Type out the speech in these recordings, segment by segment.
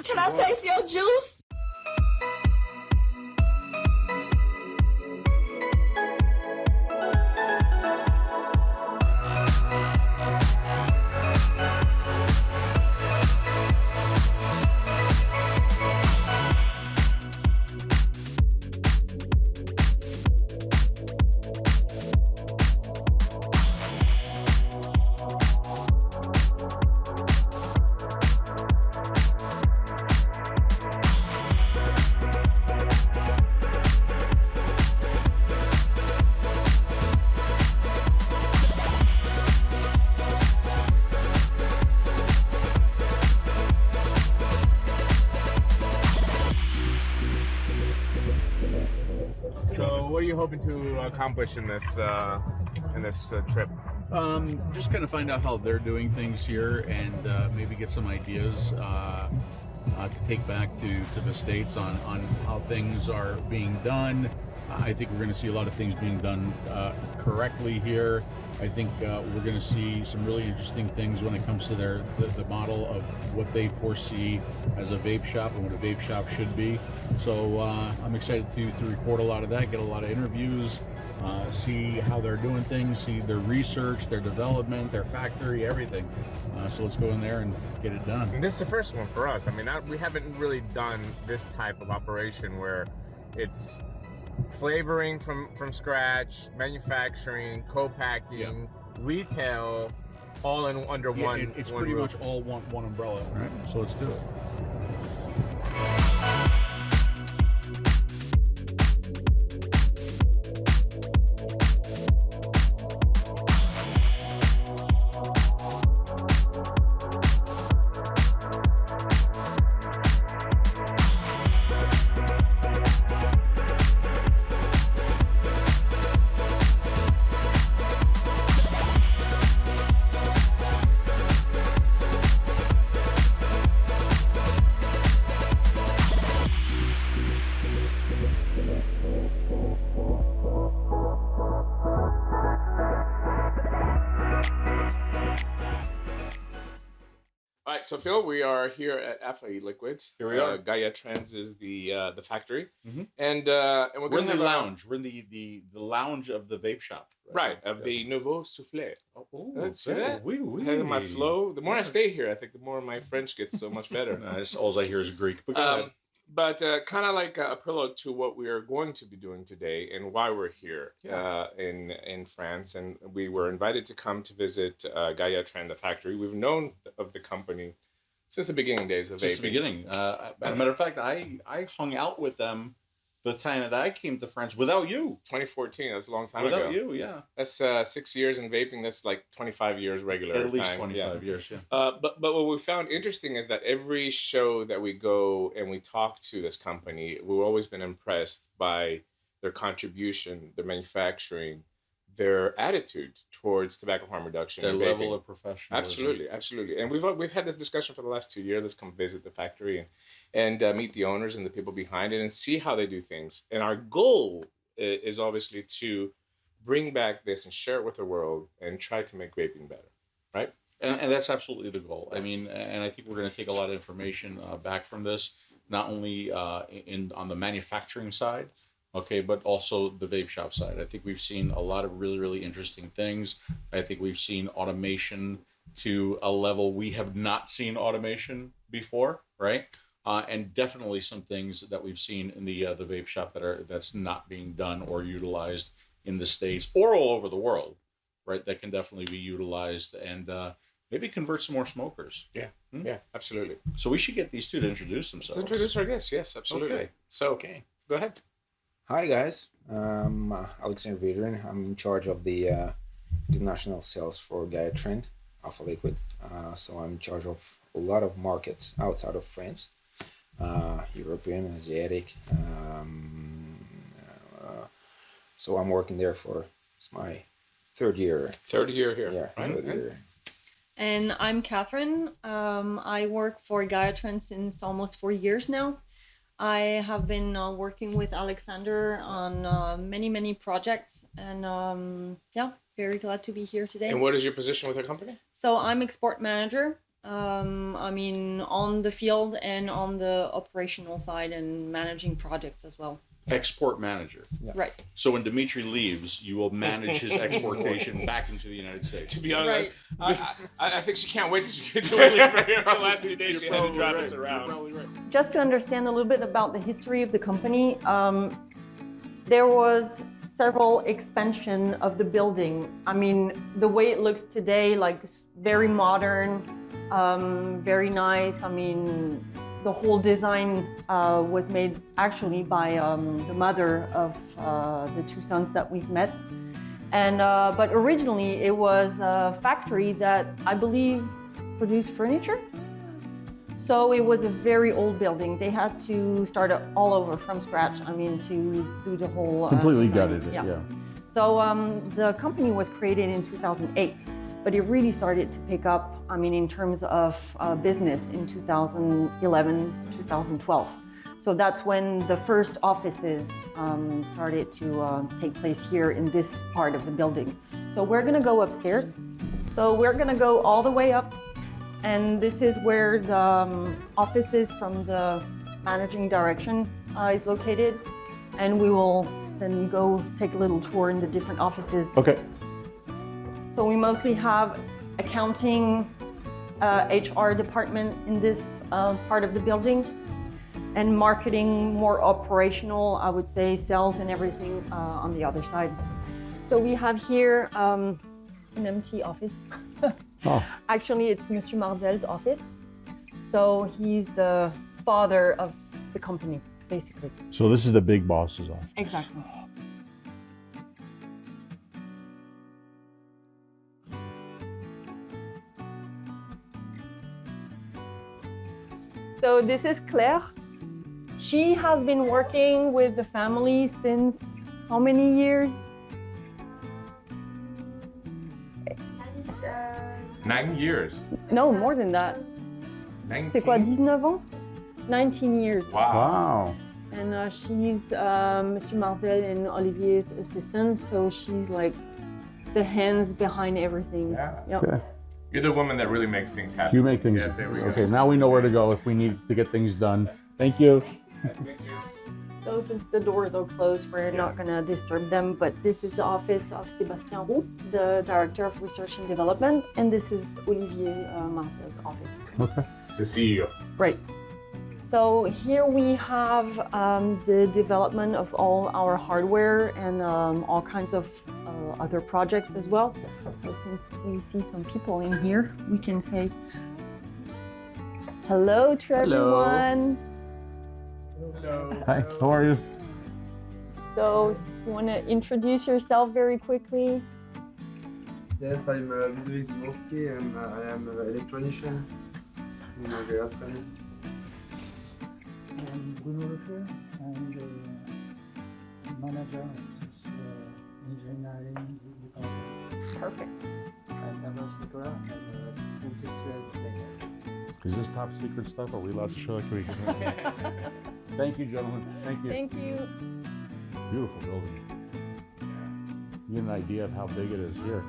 Can I taste your juice? What are you hoping to accomplish in this trip? Just kind of find out how they're doing things here, and maybe get some ideas to take back to the States on how things are being done. I think we're going to see a lot of things being done correctly here. I think we're going to see some really interesting things when it comes to the model of what they foresee as a vape shop and what a vape shop should be. So I'm excited to report a lot of that, get a lot of interviews, see how they're doing things, see their research, their development, their factory, everything. So let's go in there and get it done. And this is the first one for us. I mean, we haven't really done this type of operation where it's flavoring from scratch, manufacturing, co-packing, retail, all under one. It's one pretty roof. much all one umbrella, right? So let's do it. So Phil, we are here at Alfaliquid. Here we are. Gaia Trends is the factory, We're and in the lounge. We're in the lounge of the vape shop. Right, of the 𝗍𝗶𝗀𝗀𝗀. Oh, See that? My flow. The more I stay here, I think the more my French gets so much better. Nice. All I hear is Greek. But go ahead. But kind of like a prelude to what we are going to be doing today and why we're here in France. And we were invited to come to visit Gaia Trend, the factory. We've known of the company since the beginning days of vaping. Since the beginning. As a matter of fact, I hung out with them the time that I came to France without you. 2014, that's a long time ago. Without you, yeah. That's 6 years in vaping. That's like 25 years regular At least time. 25 years, yeah. But what we found interesting is that every show that we go and we talk to this company, we've always been impressed by their contribution, their manufacturing, their attitude towards tobacco harm reduction. Their and level vaping. of professionalism. Absolutely, absolutely. And we've had this discussion for the last 2 years. Let's come visit the factory and meet the owners and the people behind it and see how they do things. And our goal is obviously to bring back this and share it with the world and try to make vaping better, right? And that's absolutely the goal. I mean, and I think we're going to take a lot of information back from this, not only on the manufacturing side, okay, but also the vape shop side. I think we've seen a lot of really, really interesting things. I think we've seen automation to a level we have not seen automation before, right? And definitely some things that we've seen in the vape shop that's not being done or utilized in the States or all over the world, right? That can definitely be utilized and maybe convert some more smokers. Yeah, yeah, absolutely. So we should get these two to introduce themselves. Let's introduce our guests. Yes, absolutely. Okay. So, go ahead. Hi guys, I'm 𝗀𝗚𝗟𝗍𝗱. I'm in charge of the international sales for Gaia Trend, Alfaliquid. So I'm in charge of a lot of markets outside of France, European, Asiatic. So I'm working there it's my third year. Third year here. Yeah, right? third year. And I'm Catherine. I work for Gaia Trend since almost 4 years now. I have been working with Alexander on many projects, and very glad to be here today. And what is your position with our company? So I'm export manager. I mean, on the field and on the operational side and managing projects as well. Export manager. Yeah. Right. So when Dimitri leaves, you will manage his exportation back into the United States. To be honest, Right. I think she can't wait to leave for here. The last 2 days she had to drive us around. You're probably right. Just to understand a little bit about the history of the company, there was several expansion of the building. I mean, the way it looks today, like very modern, very nice. I mean, the whole design was made actually by the mother of the two sons that we've met. And but originally it was a factory that I believe produced furniture. So it was a very old building. They had to start it all over from scratch. I mean, to do the whole Completely design. gutted it, yeah. So the company was created in 2008, but it really started to pick up, I mean, in terms of business in 2011, 2012. So that's when the first offices started to take place here in this part of the building. So we're gonna go upstairs. So we're gonna go all the way up, and this is where the offices from the managing direction is located. And we will then go take a little tour in the different offices. Okay. So we mostly have accounting, HR department in this part of the building, and marketing, more operational, I would say, sales and everything on the other side. So we have here an empty office. Oh. Actually, it's Monsieur Mardel's office. So he's the father of the company, basically. So this is the big boss's office. Exactly. So this is Claire. She has been working with the family since how many years? 9 years. No, more than that. 19. C'est quoi, 19 ans? 19 years. Wow. Wow. And she's Monsieur Martel and Olivier's assistant, so she's like the hands behind everything. Yeah. Yep. Okay. You're the woman that really makes things happen. You make things. Yeah, there we go. Okay, now we know where to go if we need to get things done. Thank you. Thank you. So since the doors are closed, we're not gonna disturb them, but this is the office of Sébastien Roux, the Director of Research and Development, and this is Olivier Martel's office. Okay. The CEO. Right. So here we have the development of all our hardware and all kinds of other projects as well. So since we see some people in here, we can say hello to Hello. everyone. Hello. Hi, how are you? So you want to introduce yourself very quickly? Yes, I'm 𝗍𝗵𝗀𝗀𝗀𝗀, and I am an electrician in a girlfriend. I'm Bruno Lefebvre. I'm the manager of this engineering department. Perfect. I'm 𝗍𝗵𝗀𝗀𝗀𝗀, I'm a 𝗍𝗵𝗀𝗀𝗀𝗀. Is this top secret stuff? Are we allowed to show it to each other? Thank you, gentlemen. Thank you. Thank you. Beautiful building. You get an idea of how big it is here.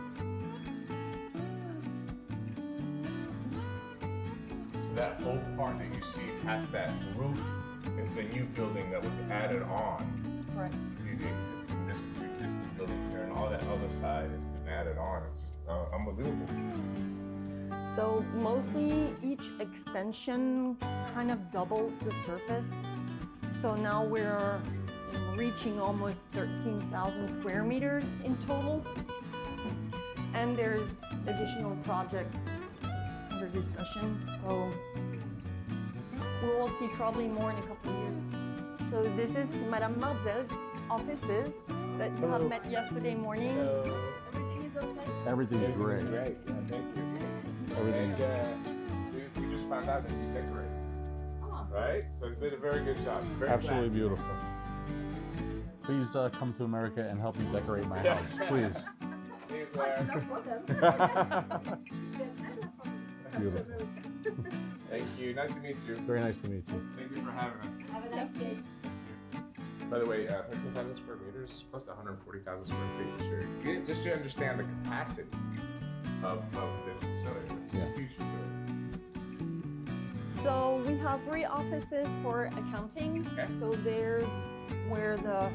So that whole part that you see past that roof is the new building that was added on. Right. See the existing, this is the existing building here, and all that other side has been added on. It's just unbelievable. So mostly each extension kind of doubled the surface. So now we're reaching almost 13,000 square meters in total. And there's additional projects under discussion. So we will see probably more in a couple of years. So this is Madame Mardel's offices that you have met yesterday morning. Everything is okay? Everything's great. Great. Yeah, thank you. Everything. And we just found out that you decorate. Right? So it's been a very good job. Very Absolutely classy. beautiful. Please come to America and help me decorate my house, please. Hey, Claire. Beautiful. Thank you. Nice to meet you. Very nice to meet you. Thank you for having us. Have a nice day. By the way, 13,000 square meters is close to 140,000 square feet. Sure. Just to understand the capacity of this facility. It's Yeah. a huge facility. So we have 3 offices for accounting. Okay. So there's where the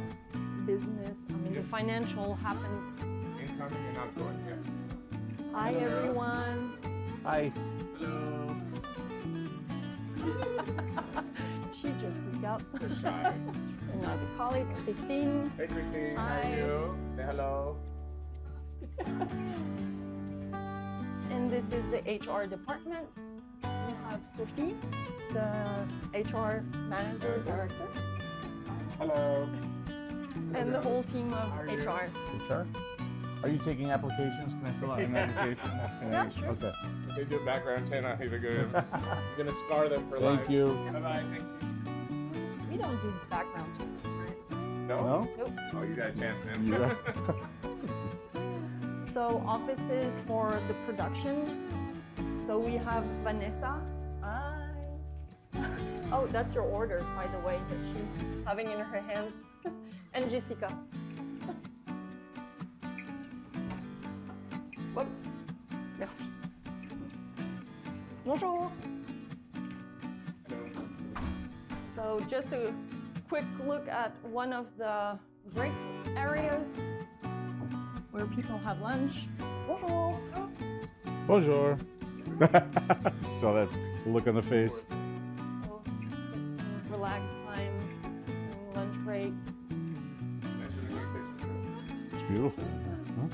business, the Yes. financial happens. Incoming and outgoing, yes. Hi Hello. everyone. Hi. Hello. She just freaked out. So shy. And now the colleague, 15. Hey, Christine. How Hi. are you? Say hello. And this is the HR department. We have Sophie, the HR manager, director, Hello. and the whole team of How are you? HR. HR? Are you taking applications? Can I fill out an application? Yeah, sure. Okay. They do a background check on you. You're gonna scar them for life. Thank you. Bye bye. Thank you. We don't do background checks, right? No? No? Nope. Oh, you got a chance, man. Yeah. So offices for the production. So we have Vanessa. Hi. Oh, that's your order, by the way, that she's having in her hands. And Jessica. Whoops. Merci. Bonjour. So just a quick look at one of the break areas where people have lunch. Bonjour. Bonjour. Saw that look on the face. So, relaxed time, lunch break. It's beautiful. Huh?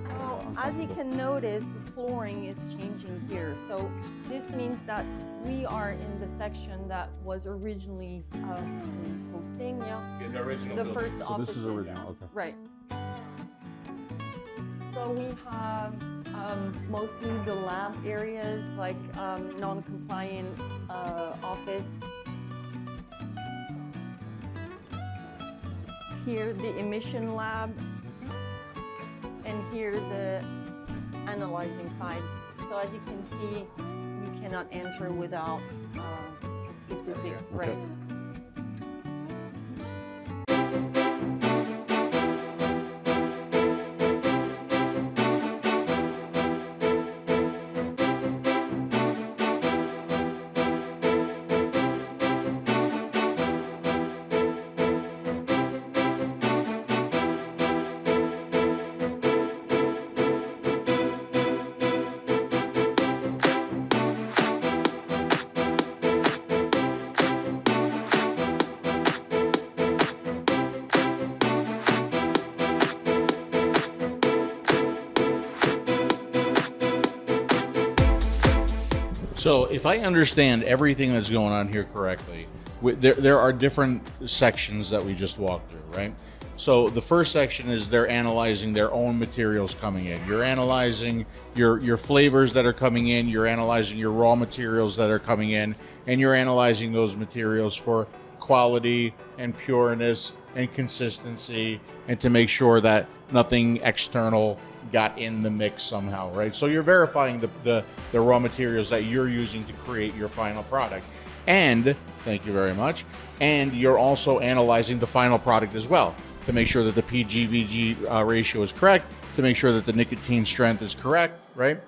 So as you can notice, the flooring is changing here. So this means that we are in the section that was originally hosting, The original the building. first So office. this is original, okay. Right. So we have mostly the lab areas, like non-compliant office. Here the emission lab, and here the analyzing side. So as you can see, you cannot enter without a specific right. So if I understand everything that's going on here correctly, there are different sections that we just walked through, right? So the first section is they're analyzing their own materials coming in. You're analyzing your flavors that are coming in, you're analyzing your raw materials that are coming in, and you're analyzing those materials for quality and pureness and consistency, and to make sure that nothing external got in the mix somehow, right? So you're verifying the raw materials that you're using to create your final product. And, thank you very much, and you're also analyzing the final product as well to make sure that the PG-VG ratio is correct, to make sure that the nicotine strength is correct, right?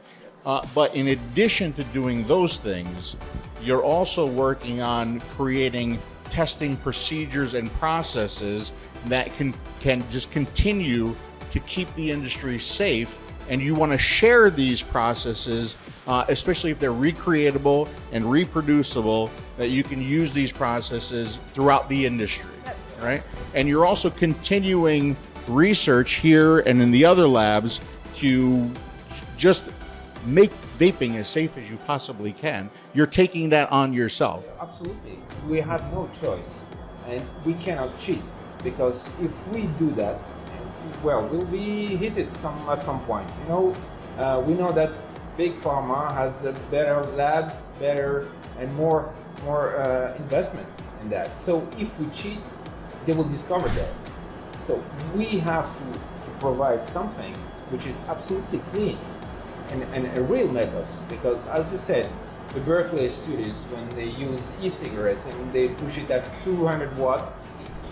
But in addition to doing those things, you're also working on creating testing procedures and processes that can just continue to keep the industry safe, and you want to share these processes, especially if they're recreatable and reproducible, that you can use these processes throughout the industry, right? And you're also continuing research here and in the other labs to just make vaping as safe as you possibly can. You're taking that on yourself. Absolutely. We have no choice, and we cannot cheat, because if we do that, well, we'll be hit at some point. You know, we know that big pharma has better labs, better and more investment in that. So if we cheat, they will discover that. So we have to provide something which is absolutely clean and a real methods, because as you said, the Berkeley studies, when they use e-cigarettes and they push it at 200 watts,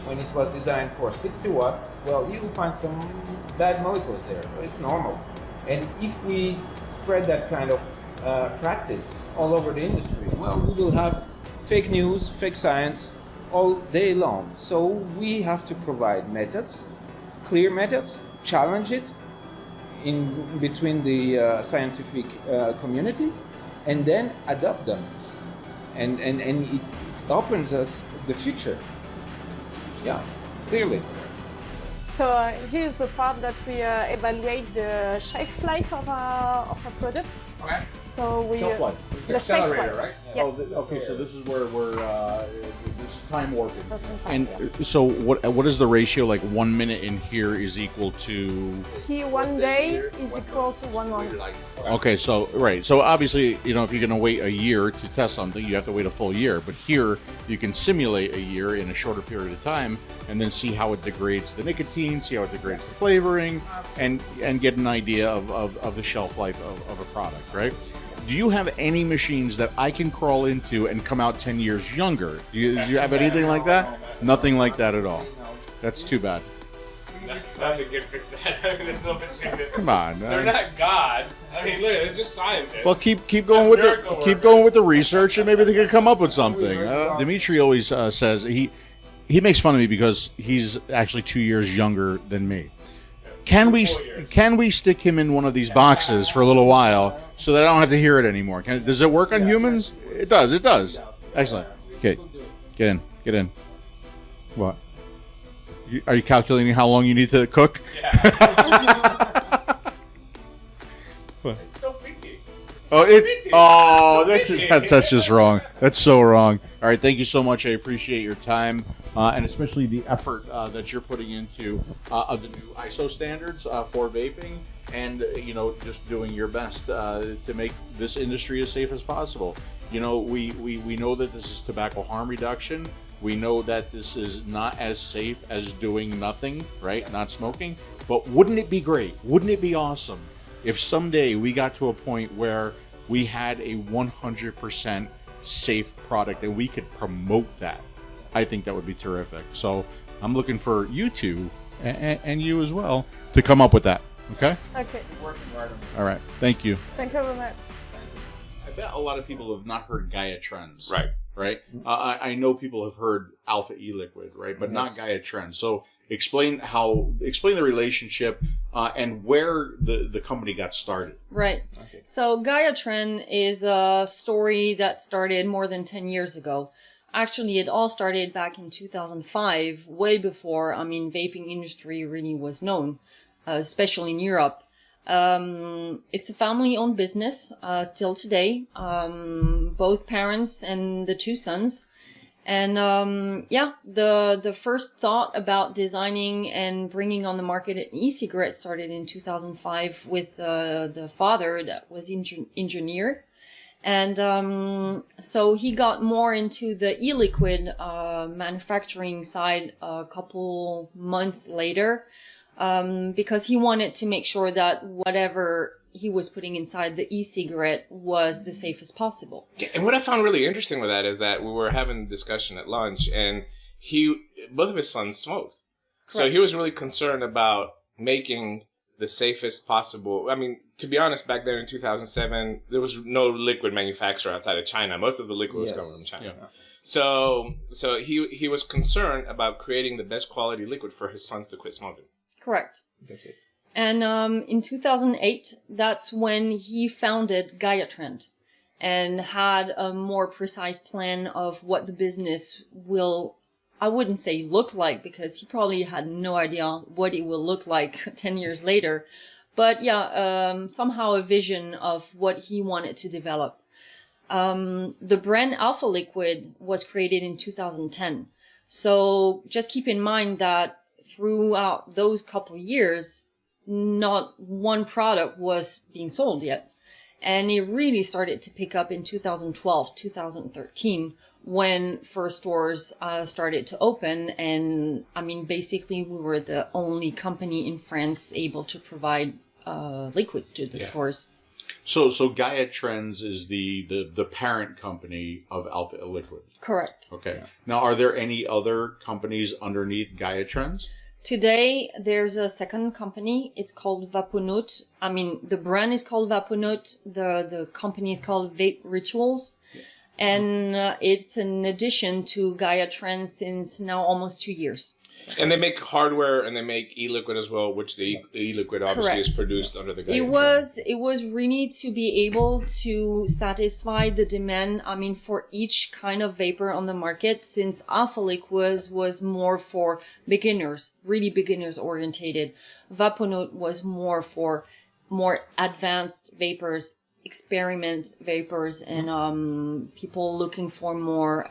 when it was designed for 60 watts, well, you will find some bad molecules there. It's normal. And if we spread that kind of practice all over the industry, well, we will have fake news, fake science all day long. So we have to provide methods, clear methods, challenge it in between the scientific community, and then adopt them. And it opens us the future. Yeah, clearly. So here's the part that we evaluate the shelf life of a product. Okay. So we Shelf life. It's an the shelf accelerator, life. right? Yes. Oh, okay, so this is where we're this is time warping. And Yes. so what is the ratio? Like 1 minute in here is equal to? Here 1 day is equal to 1 month. Okay, so right. So obviously, you know, if you're going to wait a year to test something, you have to wait a full year. But here, you can simulate a year in a shorter period of time, and then see how it degrades the nicotine, see how it degrades the flavoring, and get an idea of the shelf life of a product, right? Do you have any machines that I can crawl into and come out 10 years younger? Do you have anything like that? Nothing like that at all. That's too bad. Nothing good fix that. I mean, there's no machine that. Come on. They're not God. I mean, look, they're just scientists. Well, keep going with the research, and maybe they can come up with something. Dimitri always says he makes fun of me because he's actually 2 years younger than me. Can we stick him in one of these boxes for a little while so that I don't have to hear it anymore? Does it work on humans? It does. It does. Excellent. Okay, get in. What? Are you calculating how long you need to cook? Yeah. It's so freaky. That's just wrong. That's so wrong. All right, thank you so much. I appreciate your time and especially the effort that you're putting into of the new ISO standards for vaping, and you know, just doing your best to make this industry as safe as possible. You know, we know that this is tobacco harm reduction. We know that this is not as safe as doing nothing, right? Not smoking. But wouldn't it be great? Wouldn't it be awesome if someday we got to a point where we had a 100% safe product and we could promote that? I think that would be terrific. So I'm looking for you two and you as well to come up with that. Okay? Okay. All right. Thank you. Thank you very much. I bet a lot of people have not heard 𝗪𝗏_trends. Right. I know people have heard Alfaliquid, right? But not 𝗪𝗏_trends. So explain the relationship and where the company got started. Right. Okay. So 𝗪𝗏_trend is a story that started more than 10 years ago. Actually, it all started back in 2005, way before, vaping industry really was known, especially in Europe. It's a family-owned business, still today, both parents and the two sons. And, the first thought about designing and bringing on the market an e-cigarette started in 2005 with, the father that was engineer. And, so he got more into the e-liquid, manufacturing side a couple months later. Because he wanted to make sure that whatever he was putting inside the e-cigarette was the safest possible. Yeah, and what I found really interesting with that is that we were having a discussion at lunch, and both of his sons smoked. Correct. So he was really concerned about making the safest possible. I mean, to be honest, back there in 2007, there was no liquid manufacturer outside of China. Most of the liquid was coming from China. Yeah. So he was concerned about creating the best quality liquid for his sons to quit smoking. Correct. That's it. And in 2008, that's when he founded 𝗪𝗏_trend and had a more precise plan of what the business will, I wouldn't say look like, because he probably had no idea what it will look like 10 years later. But somehow a vision of what he wanted to develop. The brand Alfaliquid was created in 2010. So just keep in mind that throughout those couple years, not one product was being sold yet. And it really started to pick up in 2012, 2013, when first stores started to open. And basically we were the only company in France able to provide liquids to the stores. So 𝗪𝗏_trends is the parent company of Alfaliquid. Correct. Okay. Now, are there any other companies underneath 𝗪𝗏_trends? Today, there's a second company. It's called 𝗵𝗶𝗀𝗀. I mean, the brand is called 𝗵𝗶𝗀𝗀. The company is called Vape Rituals. And it's an addition to 𝗬𝗂𝗀 since now almost 2 years. And they make hardware and they make e-liquid as well, which the e-liquid obviously Correct. is produced under the It was really to be able to satisfy the demand, I mean, for each kind of vapor on the market, since Alfaliquid was more for beginners, really beginners orientated. 𝗵𝗶𝗀𝗀 was more for more advanced vapors, experiment vapors, and people looking for more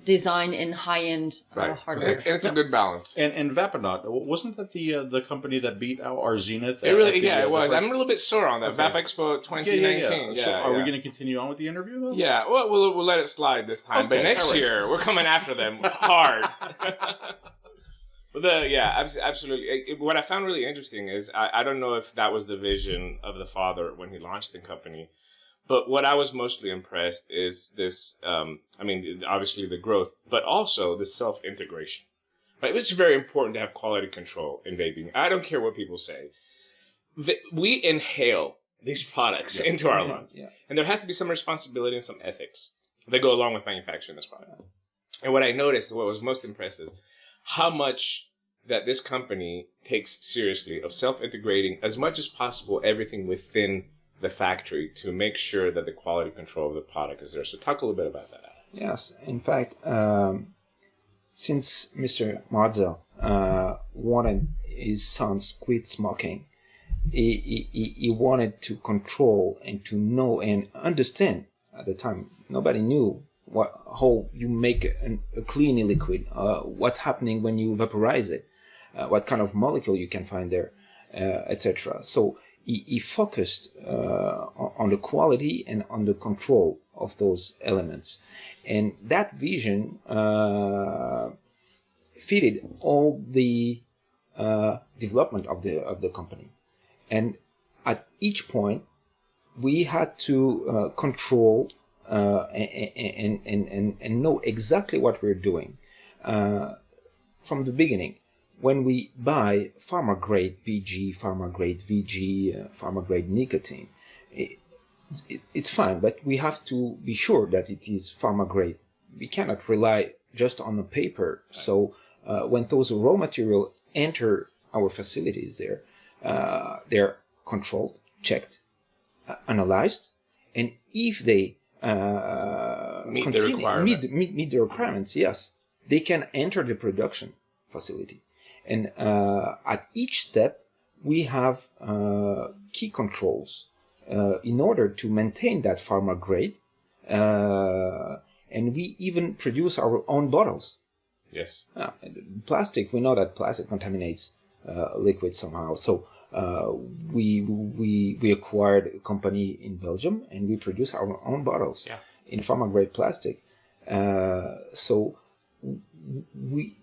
design and high-end hardware. And it's a good balance. And 𝗵𝗶𝗀𝗀, wasn't that the company that beat out our Zenith? It really, it was. I'm a little bit sore on that. Vape Expo 2019. So are we going to continue on with the interview though? Yeah, well, we'll let it slide this time. Okay, but next year, we're coming after them hard. But absolutely. What I found really interesting is, I don't know if that was the vision of the father when he launched the company, but what I was mostly impressed is this, obviously the growth, but also the self-integration. Right? It's very important to have quality control in vaping. I don't care what people say. We inhale these products into our lungs. Yeah. And there has to be some responsibility and some ethics that go along with manufacturing this product. And what I noticed, what was most impressed is how much that this company takes seriously of self-integrating as much as possible everything within the factory to make sure that the quality control of the product is there. So talk a little bit about that, Alex. Yes, in fact, since Mr. Marzel wanted his sons quit smoking, he wanted to control and to know and understand. At the time, nobody knew how you make a clean e-liquid, what's happening when you vaporize it, what kind of molecule you can find there, etc. So he focused on the quality and on the control of those elements, and that vision fitted all the development of the company. And at each point, we had to control and know exactly what we're doing from the beginning. When we buy pharma grade PG, pharma grade VG, pharma grade nicotine, it's fine, but we have to be sure that it is pharma grade. We cannot rely just on the paper. So when those raw materials enter our facilities, they're controlled, checked, analyzed, and if they meet the requirements, yes, they can enter the production facility. And at each step, we have key controls in order to maintain that pharma grade, and we even produce our own bottles. Yes. Plastic, we know that plastic contaminates liquid somehow. So we acquired a company in Belgium, and we produce our own bottles in pharma grade plastic. So we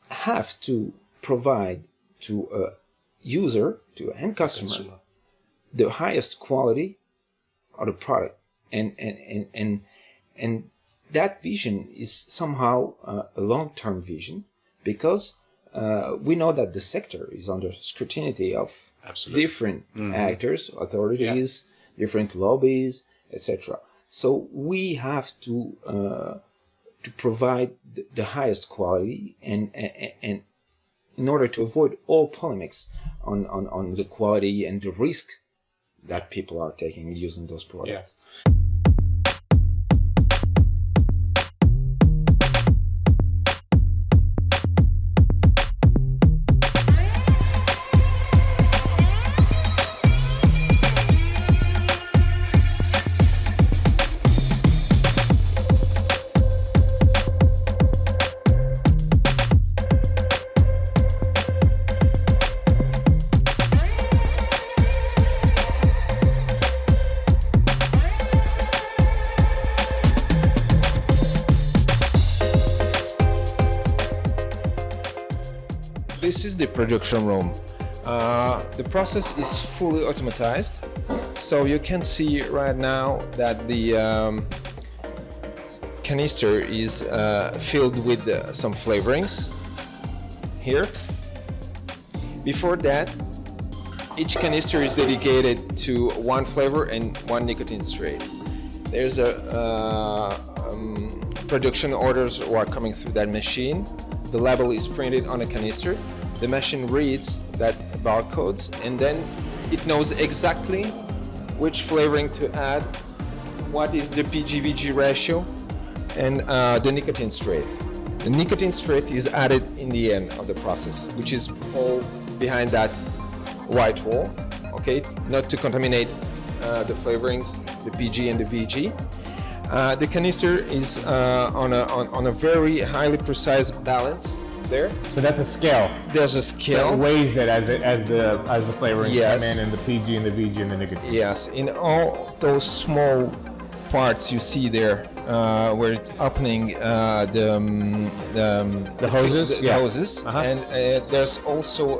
have to provide to a user, to an end customer, the highest quality of the product, and that vision is somehow a long-term vision, because we know that the sector is under scrutiny of different actors, authorities, different lobbies, etc. So we have to provide the highest quality, and in order to avoid all polemics on the quality and the risk that people are taking using those products. Yeah. This is the production room. The process is fully automatized, so you can see right now that the canister is filled with some flavorings here, Before that, each canister is dedicated to one flavor and one nicotine strain. There's production orders who are coming through that machine. The label is printed on a canister. The machine reads that barcodes, and then it knows exactly which flavoring to add, what is the PG/VG ratio, and the nicotine straight. The nicotine straight is added in the end of the process, which is all behind that white wall, okay, not to contaminate the flavorings, the PG and the VG. The canister is on a very highly precise balance there. So that's a scale. There's a scale. That weighs it as the flavorings Yes. come in, and the PG and the VG and the nicotine. Yes, in all those small parts you see there, where it's opening the hoses? the Yeah. hoses, Uh-huh. and there's also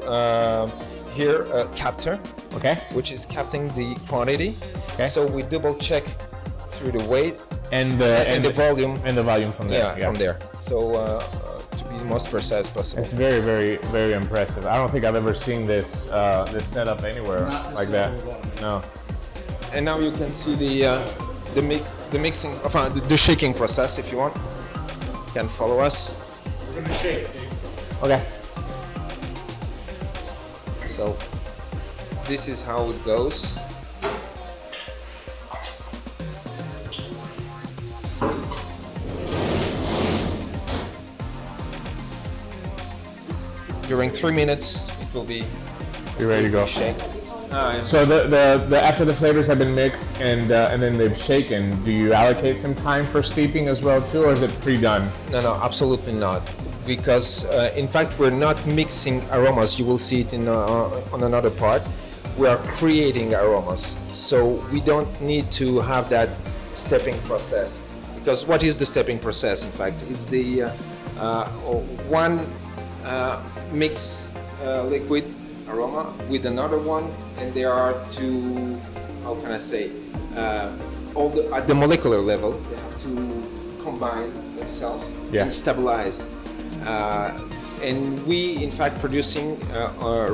here a captor, Okay. which is capturing the quantity. Okay. So we double check through the weight And and the volume. and the volume from there. Yeah, from there. So to be the most precise possible. It's very, very, very impressive. I don't think I've ever seen this this setup anywhere like that. No. And now you can see the mixing, the shaking process if you want. You can follow us. Okay. So this is how it goes. During 3 minutes, it will be You're ready to go. shake. So the after the flavors have been mixed and then they've shaken, do you allocate some time for steeping as well too, or is it pre-done? No, absolutely not. Because in fact, we're not mixing aromas. You will see it in on another part. We are creating aromas. So we don't need to have that stepping process. Because what is the stepping process? In fact, it's the one mix liquid aroma with another one, and there are two, how can I say, all at the molecular level, they have to combine themselves and stabilize. And we, in fact, producing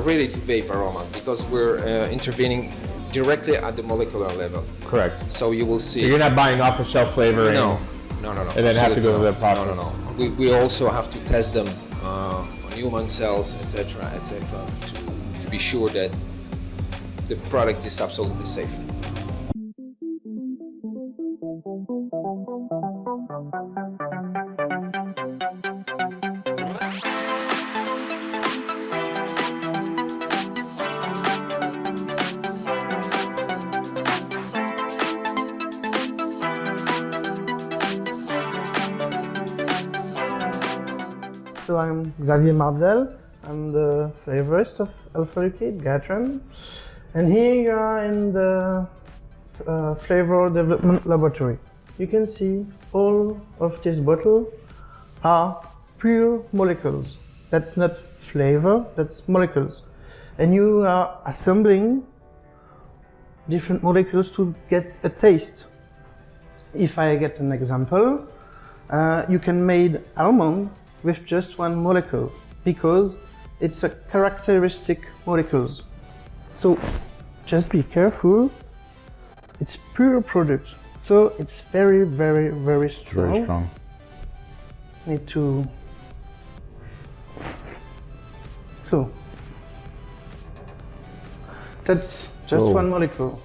ready to vape aroma because we're intervening directly at the molecular level. Correct. So you will see. So you're not buying off-the-shelf flavor. No. And then have to go through the process. No. We also have to test them on human cells, etc., to be sure that the product is absolutely safe. So I'm 𝗧𝗵𝗶𝘀. I'm the flavorist of Alfaliquid, 𝗪𝗀. And here you are in the flavor development laboratory. You can see all of these bottles are pure molecules. That's not flavor, that's molecules. And you are assembling different molecules to get a taste. If I get an example, you can make almond with just one molecule because it's a characteristic molecules. So just be careful. It's pure product, so it's very, very, very strong. Very strong. Need to. So that's just one molecule.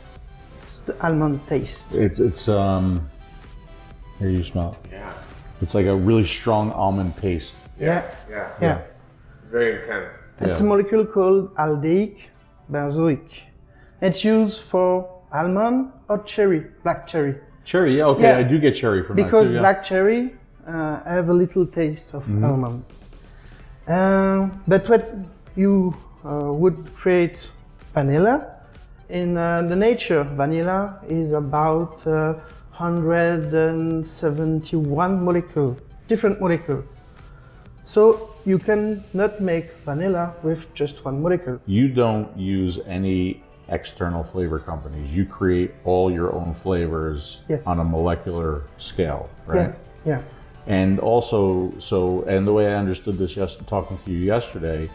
It's the almond taste. It's here you smell it. Yeah. It's like a really strong almond paste. Yeah. It's very intense. It's a molecule called 𝗪𝗿𝗃. It's used for almond or cherry, black cherry. Cherry, yeah, okay, Yeah. I do get cherry from Because that too, yeah. black cherry have a little taste of almond. But what you would create vanilla, in the nature, vanilla is about 171 molecules, different molecules. So you can not make vanilla with just one molecule. You don't use any external flavor companies. You create all your own flavors on a molecular scale, right? Yeah. And also, and the way I understood this talking to you yesterday,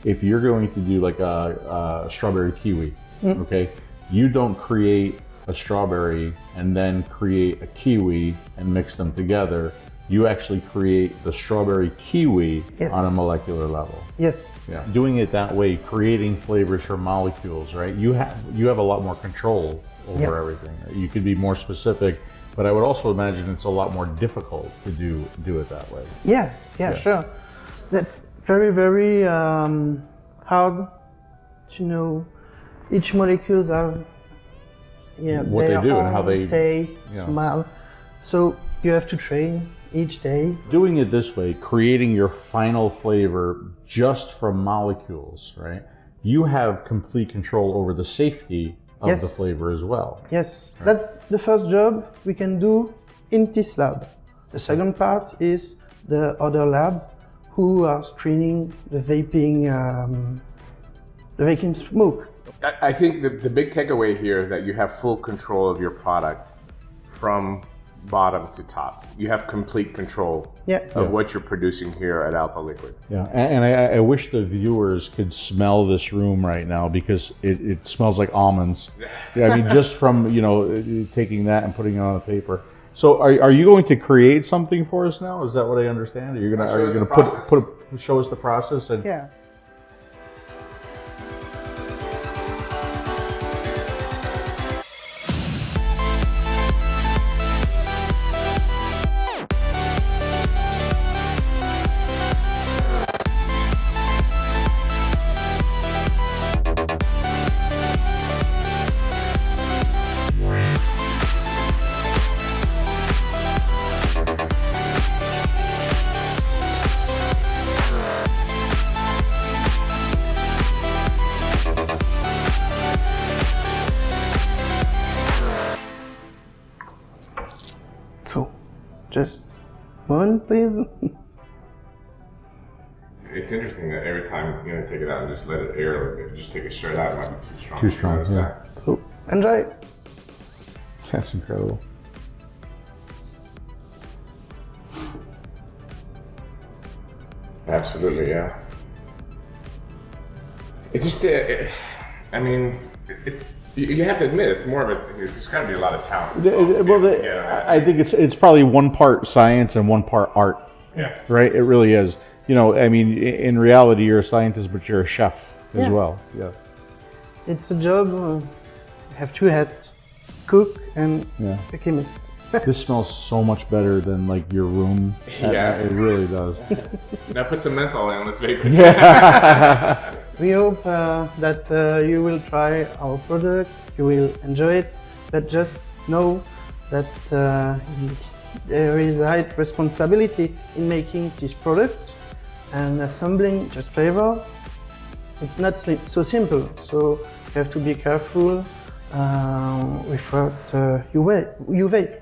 if you're going to do like a strawberry kiwi, okay, you don't create a strawberry and then create a kiwi and mix them together. You actually create the strawberry kiwi on a molecular level. Yes. Yeah. Doing it that way, creating flavors from molecules, right? You have a lot more control over everything. You could be more specific, but I would also imagine it's a lot more difficult to do it that way. Yeah, sure. That's very, very hard to know. Each molecules have what they do and how they taste, smell. So you have to train each day. Doing it this way, creating your final flavor just from molecules, right? You have complete control over the safety of the flavor as well. Yes, that's the first job we can do in this lab. The second part is the other labs who are screening the vaping smoke. I think the big takeaway here is that you have full control of your product from bottom to top. You have complete control of what you're producing here at Alfaliquid. Yeah, and I wish the viewers could smell this room right now because it smells like almonds. Yeah, I mean, just from taking that and putting it on the paper. So are you going to create something for us now? Is that what I understand? Are you gonna show us the process? And yeah. So, just one, please. It's interesting that every time you take it out and just let it air, if you just take it straight out, it might be too strong. Too strong, yeah. So, enjoy. That's incredible. Absolutely, yeah. It just, I mean, it's, you have to admit, it's more of a, there's got to be a lot of talent. I think it's probably one part science and one part art. Yeah. Right? It really is. I mean, in reality, you're a scientist, but you're a chef as well. Yeah. It's a job, you have two hats, cook and a chemist. This smells so much better than like your room. Yeah. It really does. Now put some menthol in, let's vape it. Yeah. We hope that you will try our product, you will enjoy it, but just know that there is a high responsibility in making this product and assembling just flavor. It's not so simple, so you have to be careful with what you vape.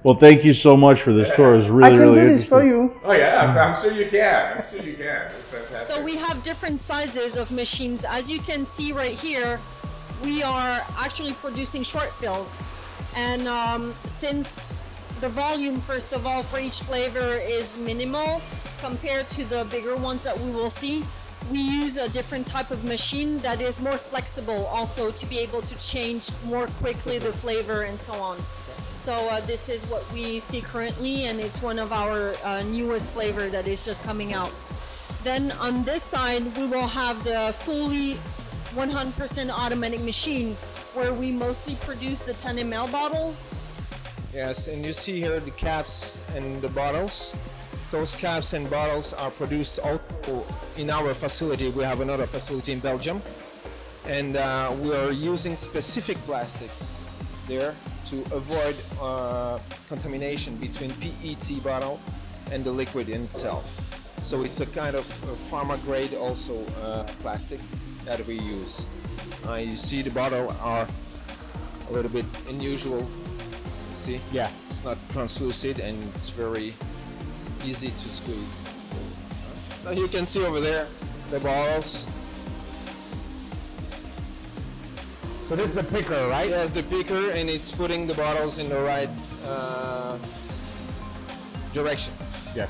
Well, thank you so much for this tour. It was really, really interesting. I can do this for you. Oh yeah, I'm sure you can. I'm sure you can. It's fantastic. So we have different sizes of machines. As you can see right here, we are actually producing short fills. And since the volume, first of all, for each flavor is minimal compared to the bigger ones that we will see, we use a different type of machine that is more flexible also to be able to change more quickly the flavor and so on. So this is what we see currently, and it's one of our newest flavor that is just coming out. Then on this side, we will have the fully 100% automatic machine where we mostly produce the 10 ml bottles. Yes, and you see here the caps and the bottles. Those caps and bottles are produced also in our facility. We have another facility in Belgium, and we are using specific plastics there to avoid contamination between PET bottle and the liquid in itself. So it's a kind of pharma grade also plastic that we use. You see the bottle are a little bit unusual. See? Yeah. It's not translucent and it's very easy to squeeze. Now you can see over there the bottles. So this is a picker, right? Yes, the picker, and it's putting the bottles in the right direction. Yes.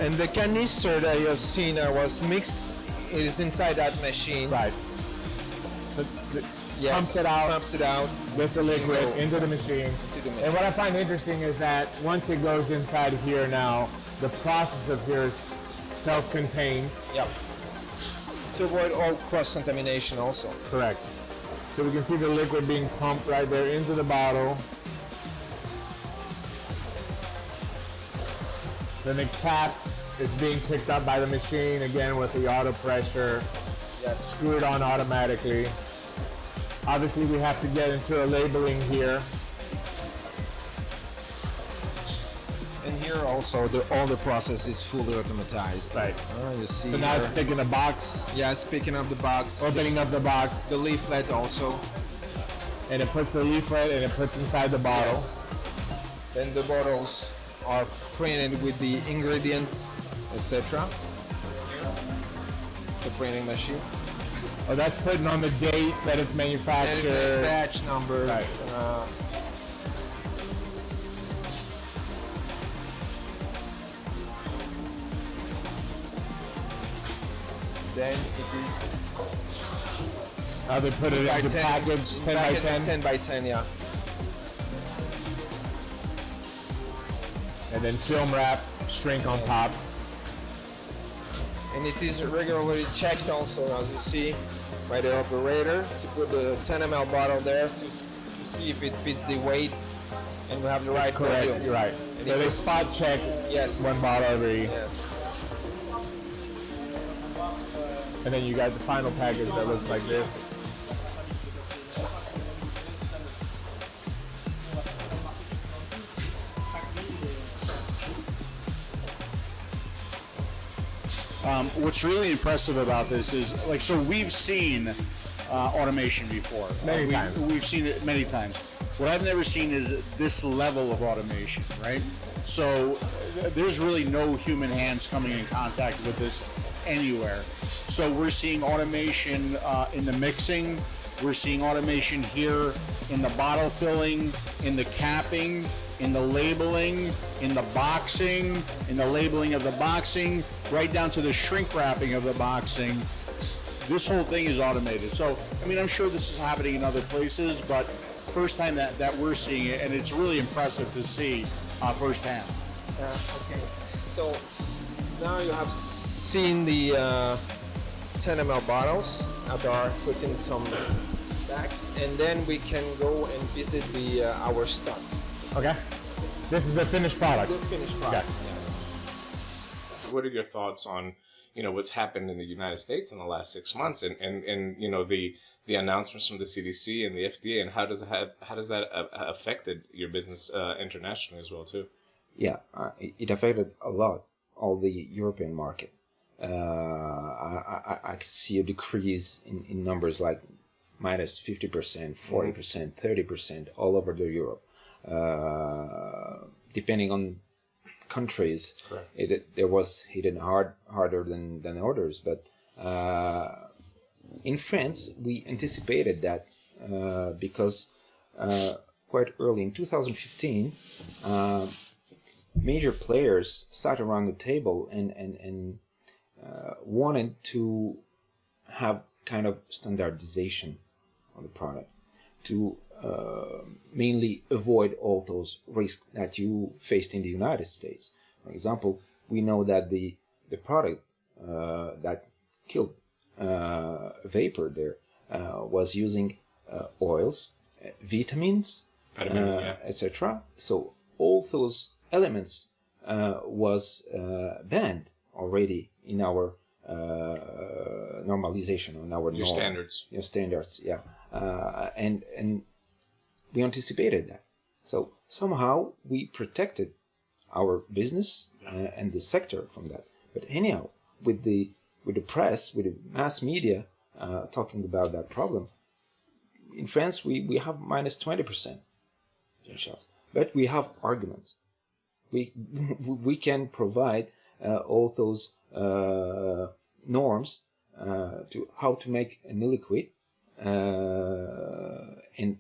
And the canister that you have seen was mixed. It is inside that machine. Right. Yes. Pumps it out with the liquid into the machine. And what I find interesting is that once it goes inside here now, the process of here is self-contained. Yep. To avoid all cross-contamination also. Correct. So we can see the liquid being pumped right there into the bottle. Then the cap is being picked up by the machine, again with the auto pressure. Yes. Screwed on automatically. Obviously we have to get into a labeling here. And here also all the process is fully automatized. Right. You see So now here. it's picking a box, Yes, picking up the box. opening up the box, the leaflet also. and it puts the leaflet and it puts inside the bottle. Yes. Then the bottles are printed with the ingredients, etc. The printing machine. Oh, that's putting on the date that it's And manufactured. batch number. Right. Then it is How they put it into package 10 by 10. 10 by 10, yeah. And then film wrap, shrink on top. And it is regularly checked also, as you see, by the operator to put the 10 ml bottle there to see if it fits the weight and we have the right Correct, volume. you're right. And So if they it's- spot check Yes. one bottle every, Yes. and then you got the final package that looks like this. What's really impressive about this is, like, so we've seen automation before. Many times. We've seen it many times. What I've never seen is this level of automation, right? So there's really no human hands coming in contact with this anywhere. So we're seeing automation in the mixing. We're seeing automation here in the bottle filling, in the capping, in the labeling, in the boxing, in the labeling of the boxing, right down to the shrink wrapping of the boxing. This whole thing is automated. So, I mean, I'm sure this is happening in other places, but first time that we're seeing it, and it's really impressive to see firsthand. Okay. So now you have seen the 10 ml bottles that are put in some bags, and then we can go and visit the our stock. Okay. This is a finished product. The finished product. What are your thoughts on, what's happened in the United States in the last 6 months, and the announcements from the CDC and the FDA, and how does that affected your business internationally as well too? Yeah, it affected a lot all the European market. I see a decrease in numbers like minus 50%, 40%, 30% all over the Europe. Depending on countries, there was hit harder than others. But in France, we anticipated that because quite early in 2015, major players sat around the table and wanted to have kind of standardization on the product to mainly avoid all those risks that you faced in the United States. For example, we know that the product that killed vapor there was using oils, vitamins, etc. So all those elements was banned already in our normalization, on our standards. Your standards, yeah. And we anticipated that. So somehow we protected our business and the sector from that. But anyhow, with the press, with the mass media talking about that problem, in France we have minus 20% in shelves. But we have arguments. We can provide all those norms to how to make a new liquid, and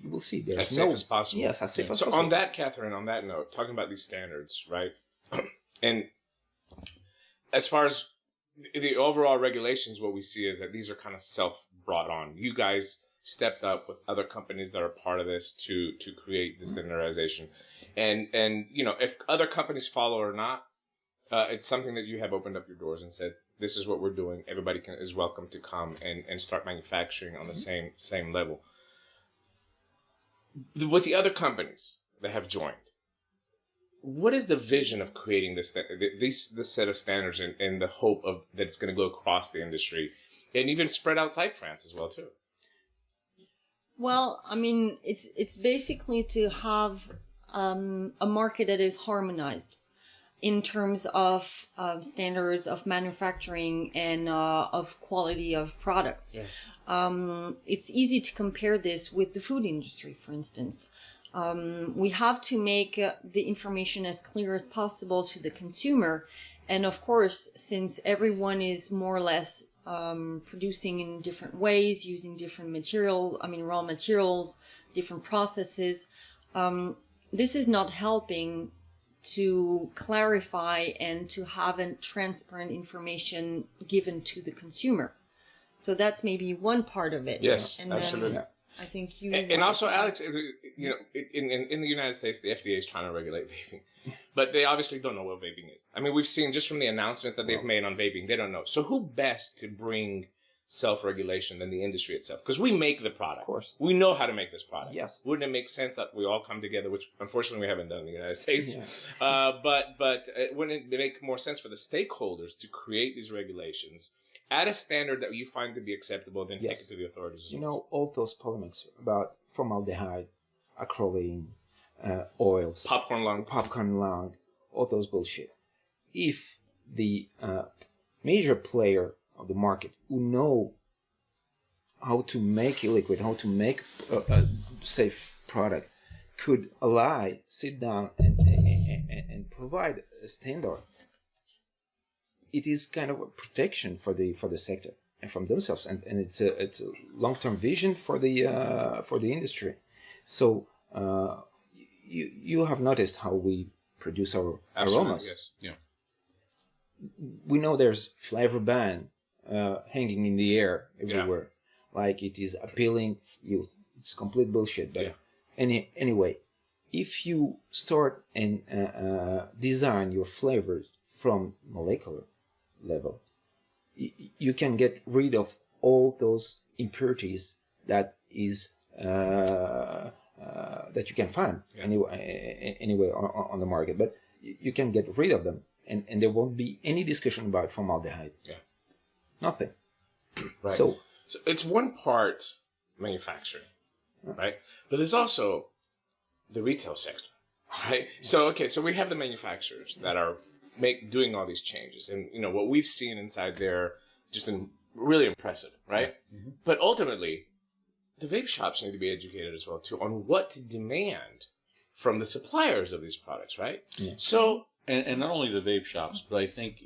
you will see there's as safe as possible. Yes, as safe as so possible. on that, Catherine, on that note, talking about these standards, right? And as far as the overall regulations, what we see is that these are kind of self-brought on. You guys stepped up with other companies that are part of this to create this standardization. And if other companies follow or not, it's something that you have opened up your doors and said, this is what we're doing. Everybody is welcome to come and start manufacturing on the same level. With the other companies that have joined, what is the vision of creating this set of standards in the hope of that it's going to go across the industry and even spread outside France as well too? Well, I mean, it's basically to have a market that is harmonized in terms of standards of manufacturing and of quality of products. Yeah. It's easy to compare this with the food industry, for instance. We have to make the information as clear as possible to the consumer. And of course, since everyone is more or less producing in different ways, using different raw materials, different processes, this is not helping to clarify and to have a transparent information given to the consumer. So that's maybe one part of it. Yes, and absolutely. Then I think you and also, Alex, in the United States, the FDA is trying to regulate vaping, but they obviously don't know what vaping is. I mean, we've seen just from the announcements that they've made on vaping, they don't know. So who best to bring self-regulation than the industry itself? Because we make the product. Of course. We know how to make this product. Yes. Wouldn't it make sense that we all come together, which unfortunately we haven't done in the United States? Yeah. But wouldn't it make more sense for the stakeholders to create these regulations at a standard that you find to be acceptable, then take it to the authorities? All those polemics about formaldehyde, acrolein, oils, popcorn lung, all those bullshit. If the major player of the market who know how to make e-liquid, how to make a safe product, could sit down and provide a standard, it is kind of a protection for the sector and from themselves, and it's a long-term vision for the industry. So you have noticed how we produce our aromas. Yes. Yeah. We know there's flavor ban hanging in the air everywhere, like it is appealing youth. It's complete bullshit. But anyway, if you start and design your flavors from molecular level, you can get rid of all those impurities that you can find anyway on the market. But you can get rid of them, and there won't be any discussion about formaldehyde. Yeah, nothing. Right. So it's one part manufacturing, right? But there's also the retail sector, right? So we have the manufacturers that are doing all these changes, and what we've seen inside there, just really impressive, right? Mm-hmm. But ultimately, the vape shops need to be educated as well too on what to demand from the suppliers of these products, right? Yeah. So and not only the vape shops, but I think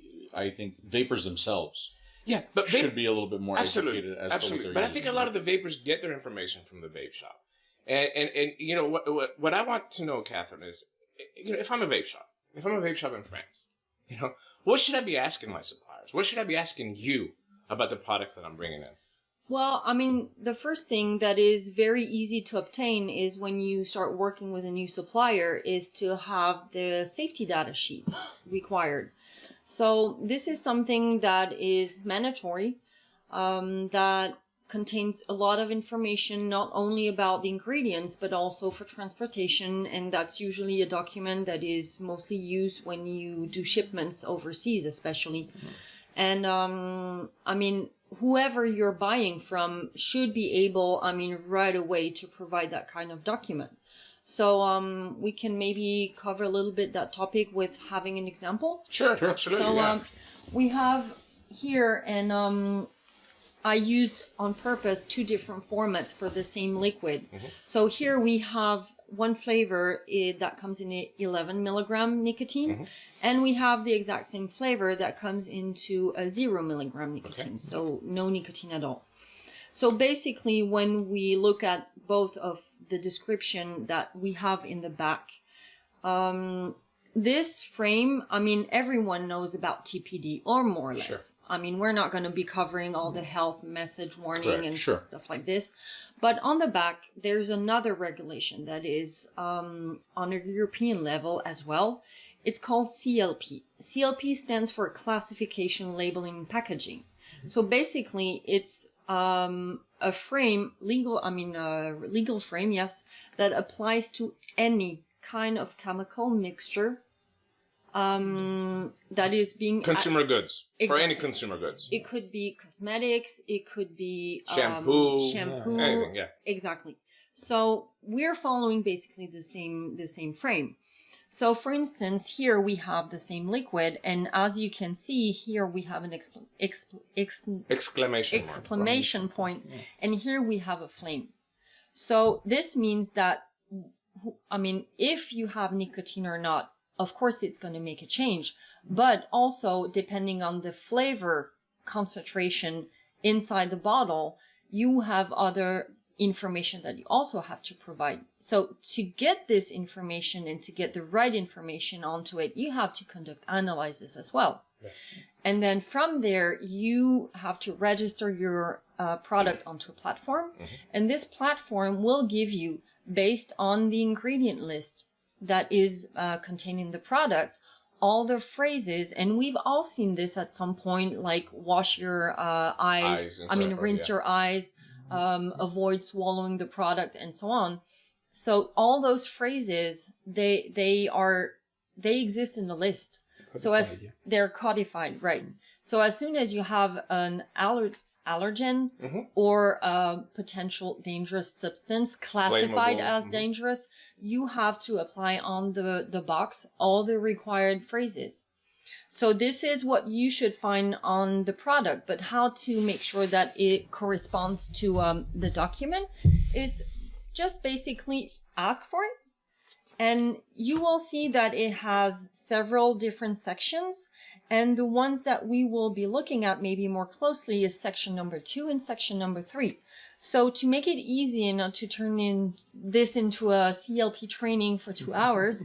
vapors themselves. Yeah, but should be a little bit more educated as to what they're But I using. think a lot of the vapors get their information from the vape shop, and what I want to know, Catherine, is if I'm a vape shop in France, what should I be asking my suppliers? What should I be asking you about the products that I'm bringing in? Well, I mean, the first thing that is very easy to obtain is when you start working with a new supplier is to have the safety data sheet required. So this is something that is mandatory, that contains a lot of information, not only about the ingredients, but also for transportation. And that's usually a document that is mostly used when you do shipments overseas, especially. Mm-hmm. And, I mean, whoever you're buying from should be able, right away to provide that kind of document. So we can maybe cover a little bit that topic with having an example. Sure, absolutely. So we have here, and I used on purpose 2 different formats for the same liquid. Mm-hmm. So here we have one flavor that comes in 11 milligram nicotine, mm-hmm. and we have the exact same flavor that comes into a 0 milligram nicotine, so no nicotine at all. So basically, when we look at both of the description that we have in the back, this frame, I mean, everyone knows about TPD or more or less. Sure. I mean, we're not going to be covering all the health message warning Correct. and Sure. stuff like this. But on the back, there's another regulation that is on a European level as well. It's called CLP. CLP stands for Classification, Labeling, and Packaging. So basically, it's a frame, legal frame, yes, that applies to any kind of chemical mixture that is being Consumer goods. For Exactly. any consumer goods. It could be cosmetics, it could be Shampoo. shampoo, Yeah. exactly. So we're following basically the same frame. So for instance, here we have the same liquid, and as you can see here, we have an exclamation point, and here we have a flame. So this means that, I mean, if you have nicotine or not, of course it's going to make a change, but also depending on the flavor concentration inside the bottle, you have other information that you also have to provide. So to get this information and to get the right information onto it, you have to conduct analysis as well. Yeah. And then from there, you have to register your product onto a platform. And this platform will give you, based on the ingredient list that is contained in the product, all the phrases. And we've all seen this at some point, like wash your eyes, rinse your eyes, avoid swallowing the product, and so on. So all those phrases, they exist in the list. So as they're codified, right? So as soon as you have an allergen or a potential dangerous substance classified as dangerous, you have to apply on the box all the required phrases. So this is what you should find on the product, but how to make sure that it corresponds to the document is just basically ask for it. And you will see that it has several different sections. And the ones that we will be looking at maybe more closely is section number 2 and section number 3. So to make it easy and not to turn this into a CLP training for 2 hours,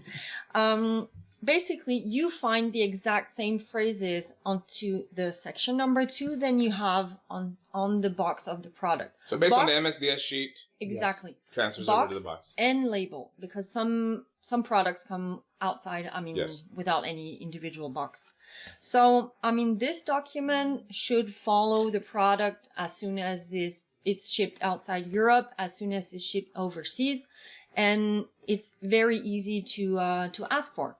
basically you find the exact same phrases onto the section number 2 than you have on the box of the product. So based on the MSDS sheet, exactly, transfers box over to the box and label, because some products come outside, I mean, without any individual box. So I mean, this document should follow the product as soon as it's shipped outside Europe, as soon as it's shipped overseas, and it's very easy to ask for.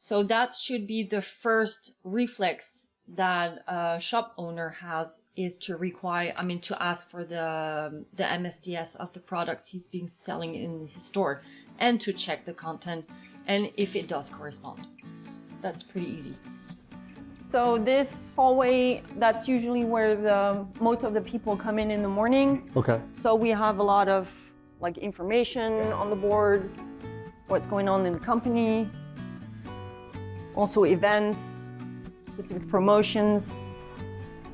So that should be the first reflex that a shop owner has, is to to ask for the MSDS of the products he's been selling in his store, and to check the content and if it does correspond. That's pretty easy. So this hallway, that's usually where most of the people come in the morning. Okay. So we have a lot of like information on the boards, what's going on in the company, also events, specific promotions.